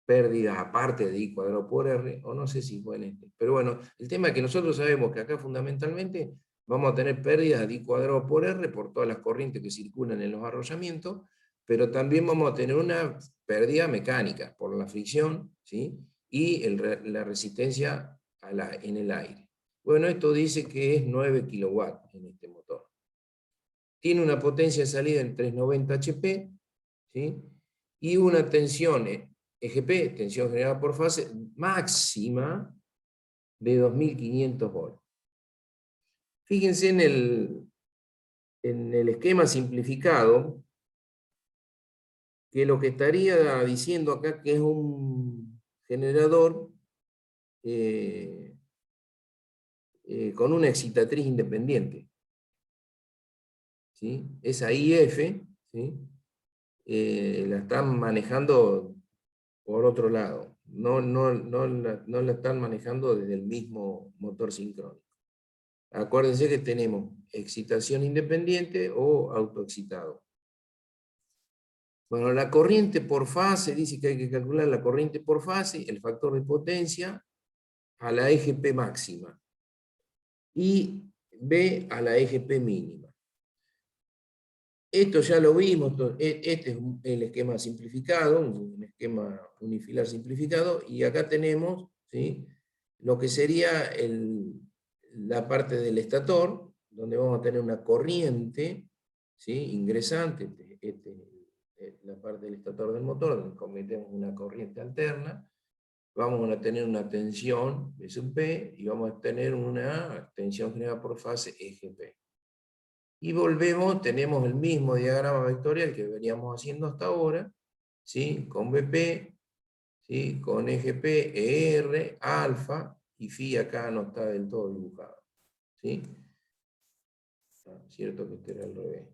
pérdidas aparte de I cuadrado por R, o no sé si fue en este. Pero bueno, el tema es que nosotros sabemos que acá fundamentalmente vamos a tener pérdidas de I cuadrado por R por todas las corrientes que circulan en los arrollamientos, pero también vamos a tener una pérdida mecánica por la fricción, ¿sí? Y la resistencia en el aire. Bueno, esto dice que es 9 kilowatts en este motor. Tiene una potencia de salida en 390 HP, ¿sí? Y una tensión EGP, tensión generada por fase, máxima de 2500 volts. Fíjense en el esquema simplificado, que lo que estaría diciendo acá que es un generador con una excitatriz independiente. ¿Sí? Esa IF, ¿sí? La están manejando por otro lado. No la están manejando desde el mismo motor sincrónico. Acuérdense que tenemos excitación independiente o autoexcitado. Bueno, la corriente por fase, dice que hay que calcular la corriente por fase, el factor de potencia a la EGP máxima y B a la EGP mínima. Esto ya lo vimos, este es el esquema simplificado, un esquema unifilar simplificado, y acá tenemos, ¿sí?, lo que sería la parte del estator, donde vamos a tener una corriente, ¿sí?, ingresante, la parte del estator del motor, donde cometemos una corriente alterna, vamos a tener una tensión, es un P, y vamos a tener una tensión generada por fase EGP. Y volvemos, tenemos el mismo diagrama vectorial que veníamos haciendo hasta ahora, ¿sí?, con BP, ¿sí?, con EGP, ER, alfa, y Phi acá no está del todo dibujado. ¿Sí? Cierto que este era al revés.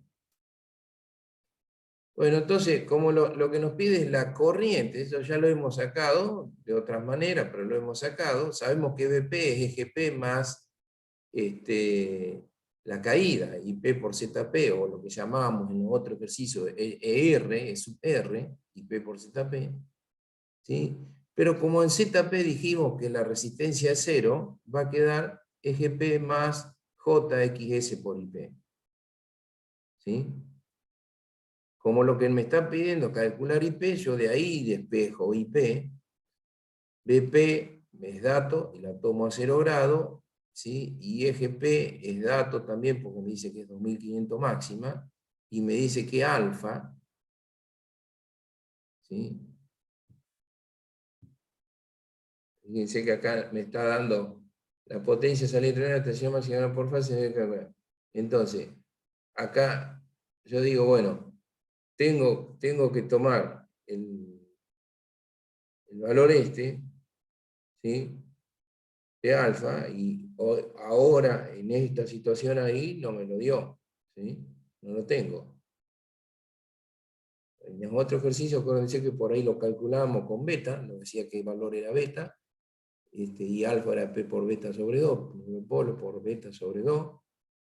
Bueno, entonces, como lo que nos pide es la corriente, eso ya lo hemos sacado de otras maneras, pero lo hemos sacado, sabemos que BP es EGP más la caída, y P por ZP, o lo que llamábamos en otro ejercicio ER, es sub R, y P por ZP, ¿sí? Pero como en ZP dijimos que la resistencia es 0, va a quedar EGP más JXS por IP. ¿Sí? Como lo que me está pidiendo calcular IP, yo de ahí despejo IP, BP es dato, y la tomo a 0 grado, ¿sí? Y EGP es dato también, porque me dice que es 2500 máxima, y me dice que alfa, ¿sí?, fíjense que acá me está dando la potencia saliente de la tensión máxima por fase. Entonces, acá yo digo, bueno, tengo que tomar el valor ¿sí?, de alfa, y ahora en esta situación ahí no me lo dio, ¿sí?, no lo tengo. En el otro ejercicio, acuérdense que por ahí lo calculábamos con beta, nos decía que el valor era beta, y alfa era P por beta sobre 2, polo por beta sobre 2.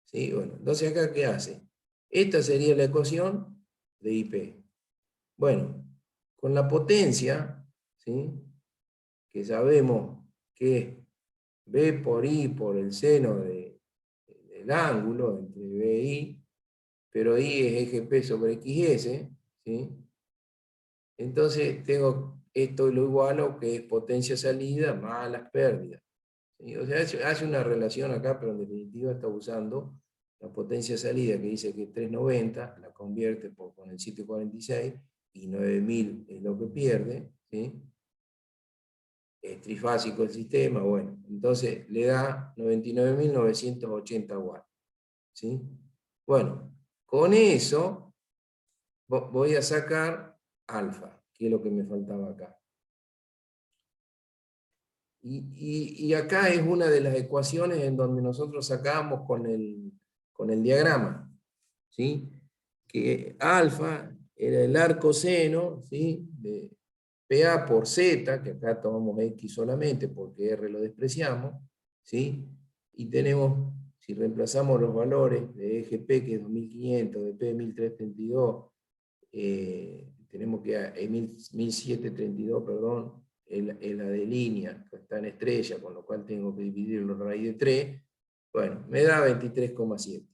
¿Sí? Bueno, entonces acá, ¿qué hace? Esta sería la ecuación de IP. Bueno, con la potencia, ¿sí?, que sabemos que es B por I por el seno de el ángulo entre B y I, pero I es eje P sobre XS, ¿sí? Entonces tengo esto lo igualo, que es potencia salida más las pérdidas. ¿Sí? O sea, hace una relación acá, pero en definitiva está usando la potencia salida, que dice que es 390, la convierte con el 746, y 9000 es lo que pierde, ¿sí? Es trifásico el sistema, bueno, entonces le da 99.980 watts, ¿sí? Bueno, con eso voy a sacar alfa, que es lo que me faltaba acá. Y acá es una de las ecuaciones en donde nosotros sacamos con el diagrama, ¿sí? Que alfa era el arco seno, ¿sí? De PA por Z, que acá tomamos X solamente porque R lo despreciamos, ¿sí? Y tenemos, si reemplazamos los valores de eje P, que es 2500, de P 1332, tenemos que 1732, perdón, es la de línea, que está en estrella, con lo cual tengo que dividirlo raíz de 3, bueno, me da 23,7.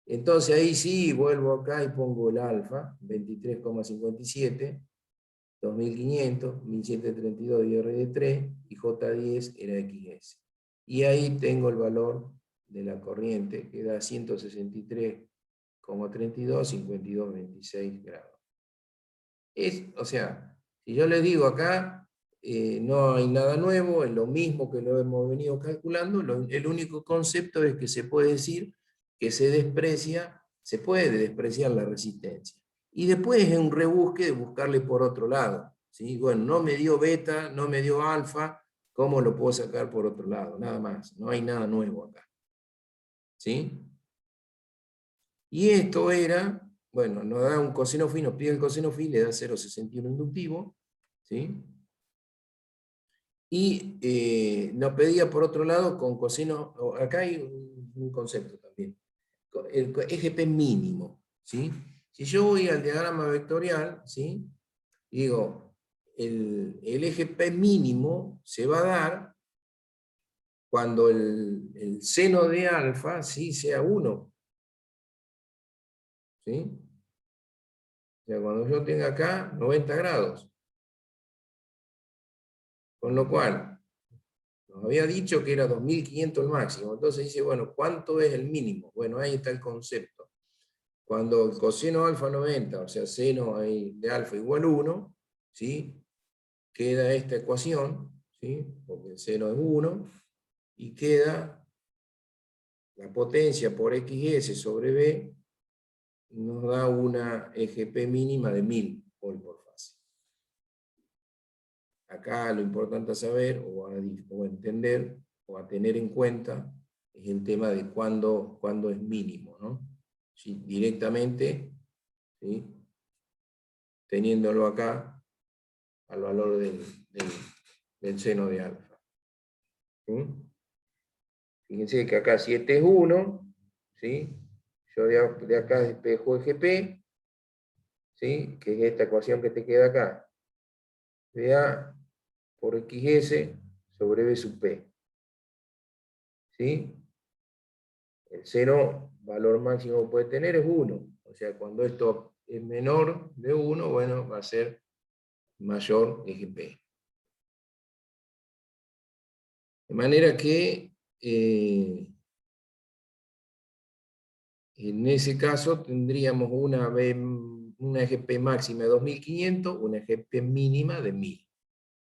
Entonces ahí sí, vuelvo acá y pongo el alfa, 23,57, 2500, 1732 y R de 3, y J10 era XS. Y ahí tengo el valor de la corriente, que da 163,32, 52,26 grados. O sea, si yo les digo acá, no hay nada nuevo, es lo mismo que lo hemos venido calculando, el único concepto es que se puede decir que se puede despreciar la resistencia. Y después es un rebusque de buscarle por otro lado, ¿sí? Bueno, no me dio beta, no me dio alfa, ¿cómo lo puedo sacar por otro lado? Nada más, no hay nada nuevo acá, ¿sí? Y esto era, bueno, nos da un coseno phi, nos pide el coseno phi, le da 0,61 inductivo, ¿sí? Y nos pedía por otro lado con coseno, acá hay un concepto también, el eje P mínimo, ¿sí? Si yo voy al diagrama vectorial, ¿sí? Digo, el eje P mínimo se va a dar cuando el seno de alfa, ¿sí? Sea 1, ¿sí? O sea, cuando yo tenga acá 90 grados. Con lo cual, nos había dicho que era 2500 el máximo. Entonces dice, bueno, ¿cuánto es el mínimo? Bueno, ahí está el concepto. Cuando el coseno alfa 90, o sea, seno de alfa igual 1, ¿sí? Queda esta ecuación, ¿sí? Porque el seno es 1, y queda la potencia por XS sobre B, nos da una EGP mínima de 1000 volt por fase. Acá lo importante a saber, o a entender, o a tener en cuenta, es el tema de cuándo es mínimo, ¿no? Si directamente, ¿sí? Teniéndolo acá, al valor del seno de alfa. ¿Sí? Fíjense que acá 7 es 1, ¿sí? Yo de acá despejo EGP, ¿sí? Que es esta ecuación que te queda acá. VA por XS sobre B sub P. ¿Sí? El seno, valor máximo que puede tener es 1. O sea, cuando esto es menor de 1, bueno, va a ser mayor EGP. De manera que en ese caso tendríamos una EGP máxima de 2500, una EGP mínima de 1000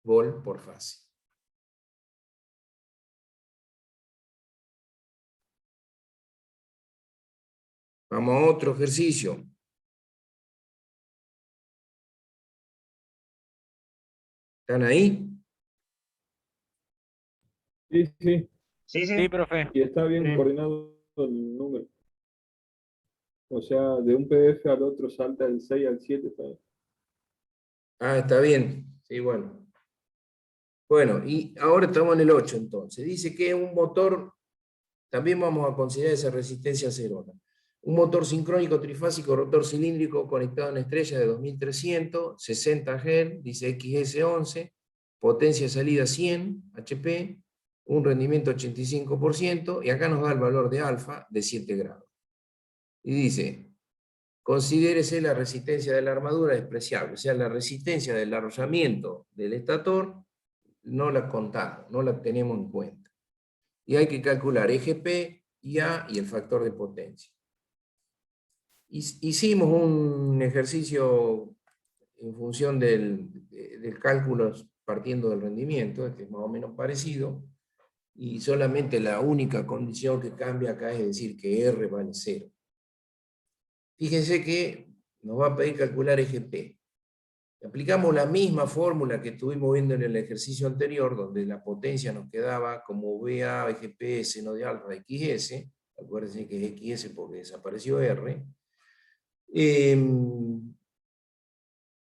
volt por fase. Vamos a otro ejercicio. ¿Están ahí? Sí, sí. Sí, Sí, sí. profe. Y está bien Sí. coordinado el número. O sea, de un PDF al otro salta del 6 al 7. Está bien. Ah, está bien. Sí, bueno. Bueno, y ahora estamos en el 8 entonces. Dice que un motor, también vamos a considerar esa resistencia cerona. Un motor sincrónico trifásico rotor cilíndrico conectado a una estrella de 2300, 60 Hz, dice XS11, potencia de salida 100 HP, un rendimiento 85%, y acá nos da el valor de alfa de 7 grados. Y dice, considérese la resistencia de la armadura despreciable, o sea, la resistencia del arrollamiento del estator no la contamos, no la tenemos en cuenta. Y hay que calcular EGP, IA y el factor de potencia. Hicimos un ejercicio en función del cálculo partiendo del rendimiento, que es más o menos parecido, y solamente la única condición que cambia acá es decir que R vale 0. Fíjense que nos va a pedir calcular EGP. Aplicamos la misma fórmula que estuvimos viendo en el ejercicio anterior, donde la potencia nos quedaba como VA, EGP, seno de alfa, XS. Acuérdense que es XS porque desapareció R.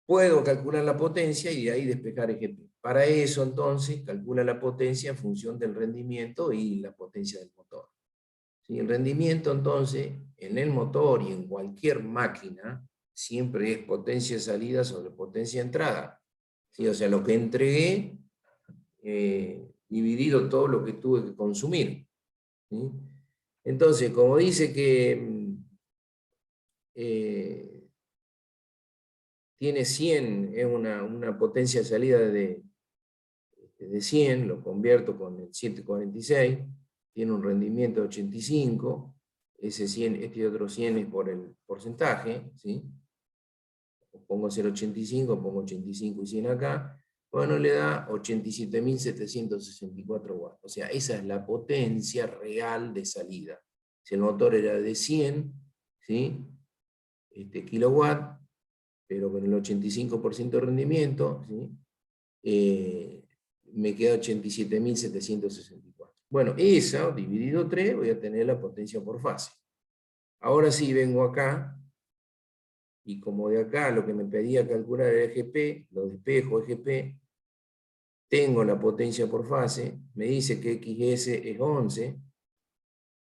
Puedo calcular la potencia y de ahí despejar EGP. Para eso, entonces, calcula la potencia en función del rendimiento y la potencia del motor. ¿Sí? El rendimiento, entonces, en el motor y en cualquier máquina, siempre es potencia de salida sobre potencia de entrada. ¿Sí? O sea, lo que entregué, dividido todo lo que tuve que consumir. ¿Sí? Entonces, como dice que tiene 100, es una potencia de salida de 100, lo convierto con el 746, tiene un rendimiento de 85, ese 100, este otro 100 es por el porcentaje, ¿sí? Pongo 0,85, pongo 85 y 100 acá, bueno, le da 87.764 watts. O sea, esa es la potencia real de salida. Si el motor era de 100, ¿sí? Kilowatt, pero con el 85% de rendimiento, ¿sí? Me queda 87.764. Bueno, esa, dividido 3, voy a tener la potencia por fase. Ahora sí vengo acá, y como de acá lo que me pedía calcular era EGP, lo despejo EGP, tengo la potencia por fase, me dice que XS es 11,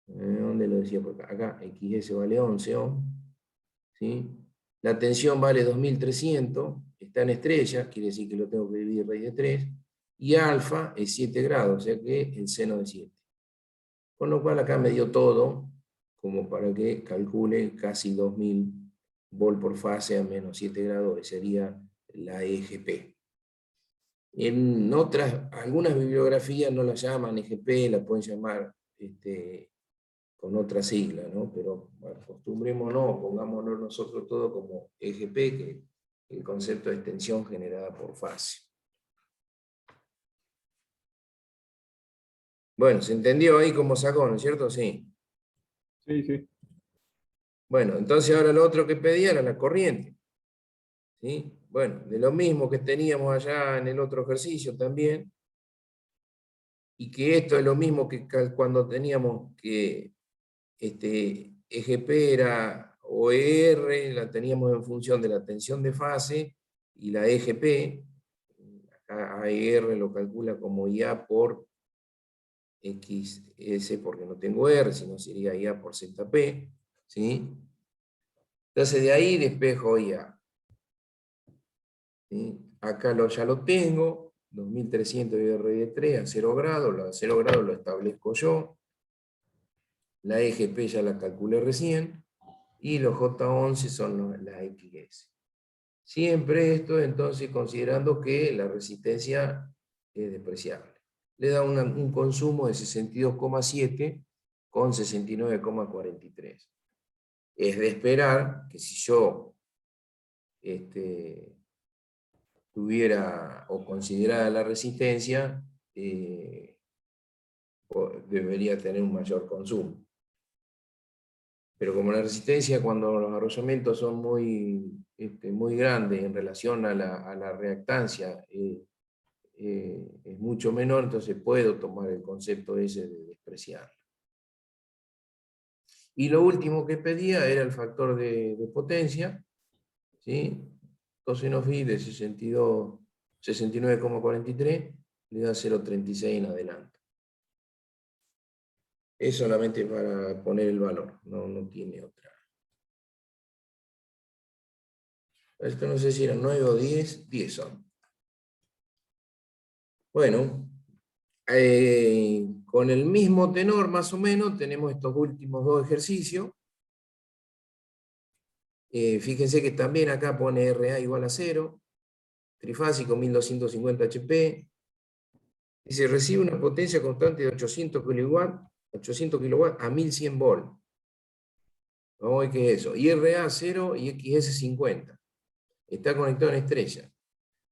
¿dónde lo decía por acá? Acá, XS vale 11 ohm, ¿sí? La tensión vale 2300, está en estrellas, quiere decir que lo tengo que dividir raíz de 3, y alfa es 7 grados, o sea que el seno de 7. Con lo cual acá me dio todo, como para que calcule casi 2000 volt por fase a menos 7 grados, que sería la EGP. En algunas bibliografías no la llaman EGP, la pueden llamar con otra sigla, ¿no? Pero bueno, acostumbrémonos, pongámonos nosotros todo como EGP, que es el concepto de extensión generada por fase. Bueno, ¿se entendió ahí cómo sacó, no es cierto? Sí. Sí, sí. Bueno, entonces ahora lo otro que pedía era la corriente. ¿Sí? Bueno, de lo mismo que teníamos allá en el otro ejercicio también, y que esto es lo mismo que cuando teníamos que EGP era OER, la teníamos en función de la tensión de fase, y la EGP, acá AER lo calcula como IA por XS, porque no tengo R, sino sería IA por ZP, ¿sí? Entonces de ahí despejo IA. ¿Sí? Acá ya lo tengo, 2300 de 3 a 0 grados, a 0 grados lo establezco yo, la EGP ya la calculé recién, y los J11 son las XS. Siempre esto, entonces, considerando que la resistencia es despreciable. Le da un consumo de 62,7 con 69,43. Es de esperar que si yo tuviera o considerara la resistencia, debería tener un mayor consumo. Pero como la resistencia, cuando los arrollamientos son muy grandes en relación a la reactancia, es mucho menor, entonces puedo tomar el concepto ese de despreciar. Y lo último que pedía era el factor de potencia, ¿sí? Coseno phi de 69,43 le da 0,36 en adelante. Es solamente para poner el valor, no tiene otra. Esto no sé si eran 9 o 10 son. Bueno, Con el mismo tenor, más o menos, tenemos estos últimos dos ejercicios. Fíjense que también acá pone RA igual a 0, trifásico 1250 HP, y se recibe una potencia constante de 800 kW a 1100 volt. Vamos a ver qué es eso. IRA 0 y XS 50. Está conectado en estrella.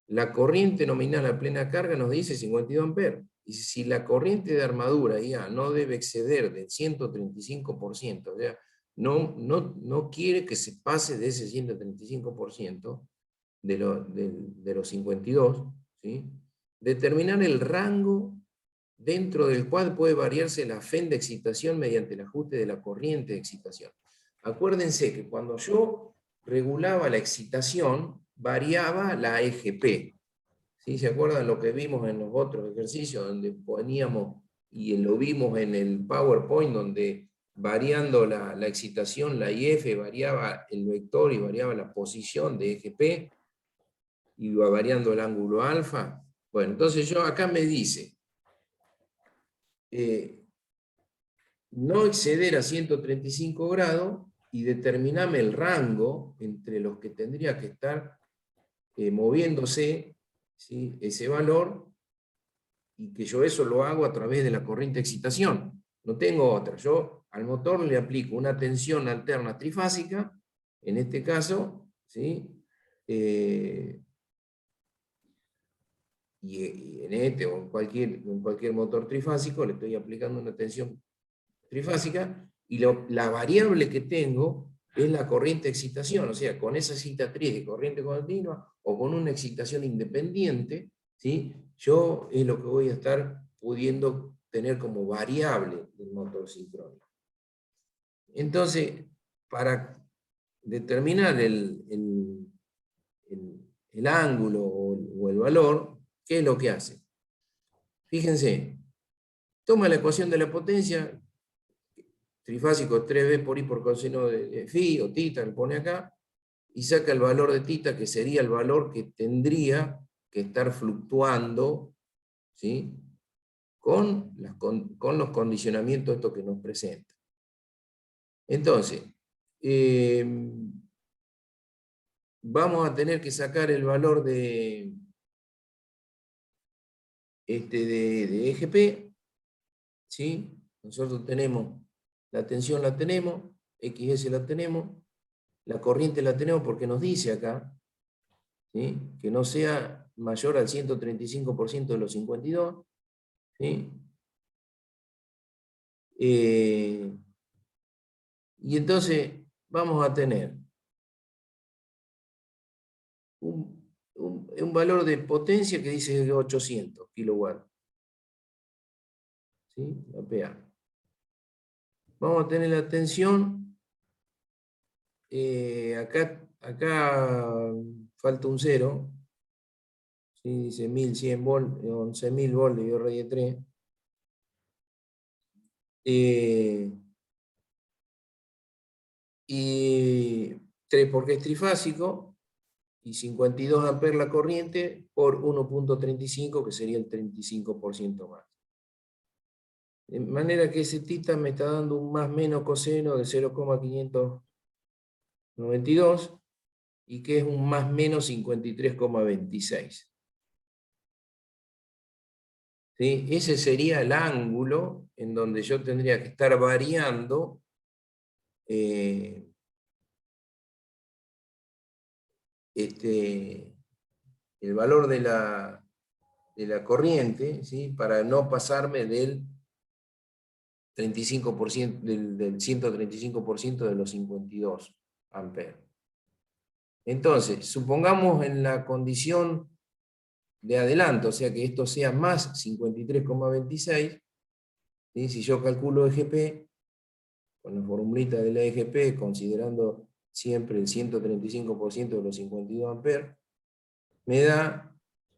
La corriente nominal a plena carga nos dice 52 amperes. Y si la corriente de armadura IA no debe exceder del 135%, o sea, no quiere que se pase de ese 135% de los 52, ¿sí? Determinar el rango dentro del cual puede variarse la FEN de excitación mediante el ajuste de la corriente de excitación. Acuérdense que cuando yo regulaba la excitación, variaba la EGP. ¿Sí? ¿Se acuerdan lo que vimos en los otros ejercicios donde poníamos, y lo vimos en el PowerPoint, donde variando la excitación, la IF variaba el vector y variaba la posición de EGP, y iba variando el ángulo alfa? Bueno, entonces yo acá me dice, no exceder a 135 grados y determinarme el rango entre los que tendría que estar moviéndose, ¿sí?, ese valor, y que yo eso lo hago a través de la corriente de excitación. No tengo otra. Yo al motor le aplico una tensión alterna trifásica, en este caso, ¿sí? Y en este o en cualquier motor trifásico le estoy aplicando una tensión trifásica, y la variable que tengo es la corriente de excitación, o sea, con esa excitatriz de corriente continua o con una excitación independiente, ¿sí?, yo es lo que voy a estar pudiendo tener como variable del motor sincrónico. Entonces, para determinar el ángulo o el valor, ¿qué es lo que hace? Fíjense, toma la ecuación de la potencia, trifásico 3B por I por coseno de phi o tita, le pone acá, y saca el valor de tita, que sería el valor que tendría que estar fluctuando, ¿sí?, con los condicionamientos estos que nos presenta. Entonces, vamos a tener que sacar el valor de EGP, ¿sí? Nosotros tenemos, la tensión la tenemos, XS la tenemos, la corriente la tenemos porque nos dice acá, ¿sí?, que no sea mayor al 135% de los 52, ¿sí? Y entonces vamos a tener un valor de potencia que dice 800 kilowatts, ¿sí?, la PA. Vamos a tener la tensión, acá falta un 0, ¿sí?, dice 1100 volts, 11.000 volts de RD3. Y 3 porque es trifásico, y 52 amperes la corriente por 1.35, que sería el 35% más. De manera que ese tita me está dando un más menos coseno de 0,592, y que es un más menos 53,26. ¿Sí? Ese sería el ángulo en donde yo tendría que estar variando el valor de la corriente, ¿sí?, para no pasarme del 35%, del 135% de los 52 amperes. Entonces, supongamos en la condición de adelanto, o sea que esto sea más 53,26, ¿sí?, si yo calculo EGP, con la formulita de la EGP, considerando siempre el 135% de los 52 amperes, me da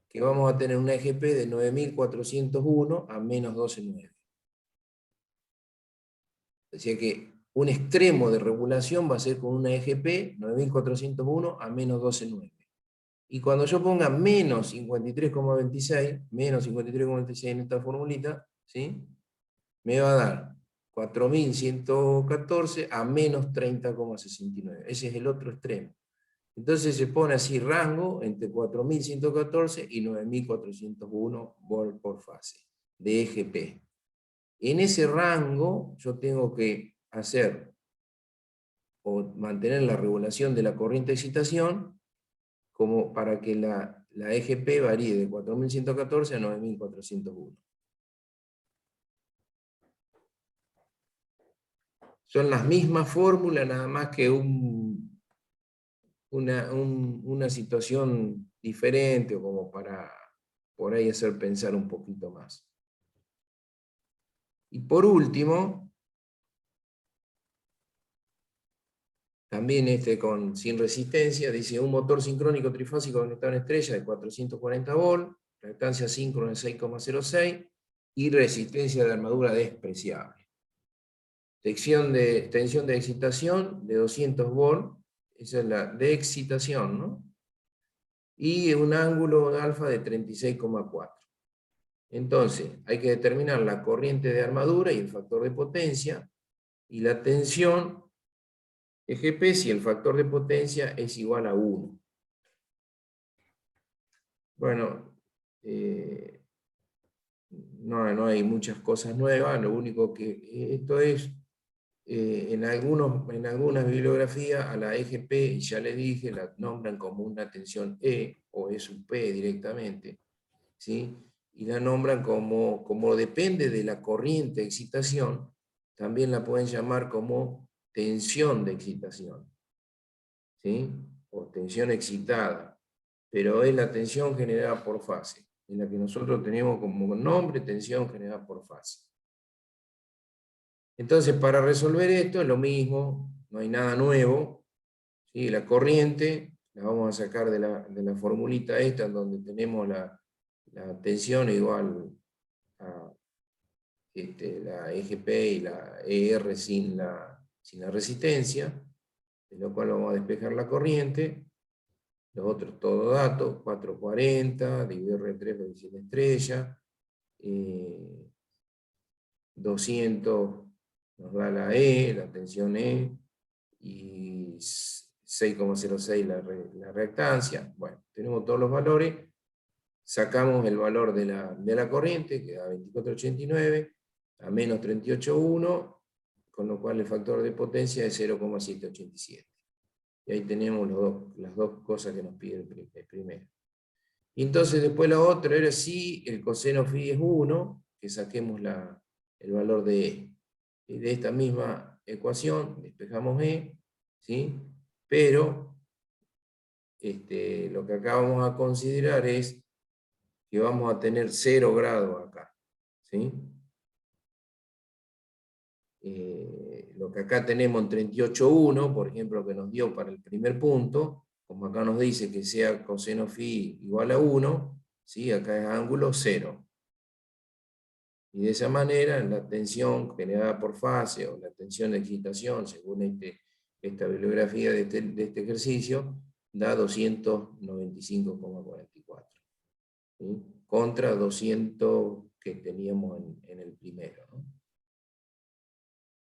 que vamos a tener una EGP de 9.401 a menos 12,9. O sea que un extremo de regulación va a ser con una EGP 9.401 a menos 12,9. Y cuando yo ponga menos 53,26 en esta formulita, ¿sí? Me va a dar 4.114 a menos 30,69. Ese es el otro extremo. Entonces se pone así rango entre 4.114 y 9.401 volt por fase de EGP. En ese rango yo tengo que hacer o mantener la regulación de la corriente de excitación como para que la EGP varíe de 4.114 a 9.401. Son las mismas fórmulas, nada más que una situación diferente, o como para por ahí hacer pensar un poquito más. Y por último, también sin resistencia, dice un motor sincrónico trifásico conectado en estrella de 440 volt, reactancia síncrona de 6,06 y resistencia de armadura despreciable. Tensión de excitación de 200 volt, esa es la de excitación, ¿no? Y un ángulo de alfa de 36,4. Entonces, hay que determinar la corriente de armadura y el factor de potencia, y la tensión EGP si el factor de potencia es igual a 1. Bueno, no hay muchas cosas nuevas, lo único que esto es, en algunas bibliografías a la EGP, y ya les dije, la nombran como una tensión E, o es un P directamente, ¿sí? Y la nombran como depende de la corriente de excitación, también la pueden llamar como tensión de excitación, ¿sí? O tensión excitada, pero es la tensión generada por fase, en la que nosotros tenemos como nombre tensión generada por fase. Entonces, para resolver esto es lo mismo, no hay nada nuevo, ¿sí? La corriente la vamos a sacar de la formulita esta, en donde tenemos la tensión igual a la EGP y la ER sin la resistencia, de lo cual vamos a despejar la corriente. Los otros todo datos, 440, dividido R3 por 17 estrellas, 200 nos da la E, la tensión E, y 6,06 la reactancia. Bueno, tenemos todos los valores, sacamos el valor de la corriente, que da 24,89, a menos 38,1, con lo cual el factor de potencia es 0,787. Y ahí tenemos las dos cosas que nos pide el primero. Y entonces después la otra era si el coseno phi es 1, que saquemos el valor de E. Y de esta misma ecuación despejamos E, ¿sí? Pero lo que acá vamos a considerar es que vamos a tener 0 grados acá, ¿sí? Lo que acá tenemos en 38,1, por ejemplo, que nos dio para el primer punto, como acá nos dice que sea coseno phi igual a 1, ¿sí? Acá es ángulo 0. Y de esa manera, la tensión generada por fase, o la tensión de excitación, según esta bibliografía de este ejercicio, da 295,44. ¿Sí? Contra 200 que teníamos en el primero, ¿no?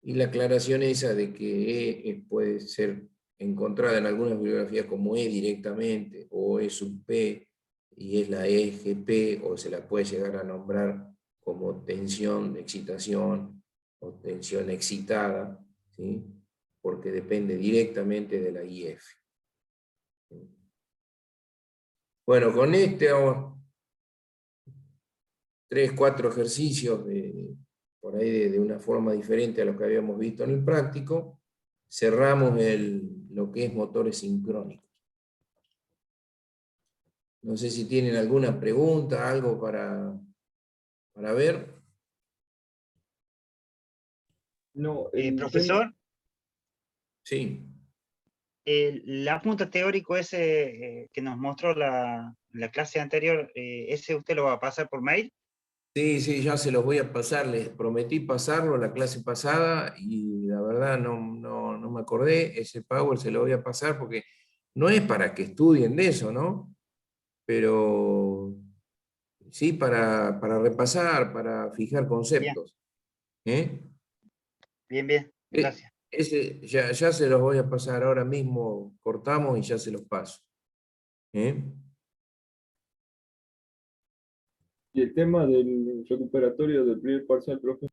Y la aclaración esa de que E puede ser encontrada en algunas bibliografías como E directamente, o E sub P, y es la EGP, o se la puede llegar a nombrar como tensión de excitación, o tensión excitada, ¿sí? Porque depende directamente de la IF. Bueno, con 3, 4 ejercicios por ahí de una forma diferente a lo que habíamos visto en el práctico, cerramos lo que es motores sincrónicos. No sé si tienen alguna pregunta, algo para ver. No, Profesor, Sí. el apunte teórico ese que nos mostró la clase anterior, ¿ese usted lo va a pasar por mail? Sí, ya se los voy a pasar, les prometí pasarlo la clase pasada y la verdad no me acordé, ese Power se lo voy a pasar porque no es para que estudien de eso, ¿no? pero sí para repasar, para fijar conceptos. ¿Eh? Bien, bien, gracias. Ya se los voy a pasar ahora mismo, cortamos y ya se los paso. ¿Eh? Y el tema del recuperatorio del primer parcial, profe.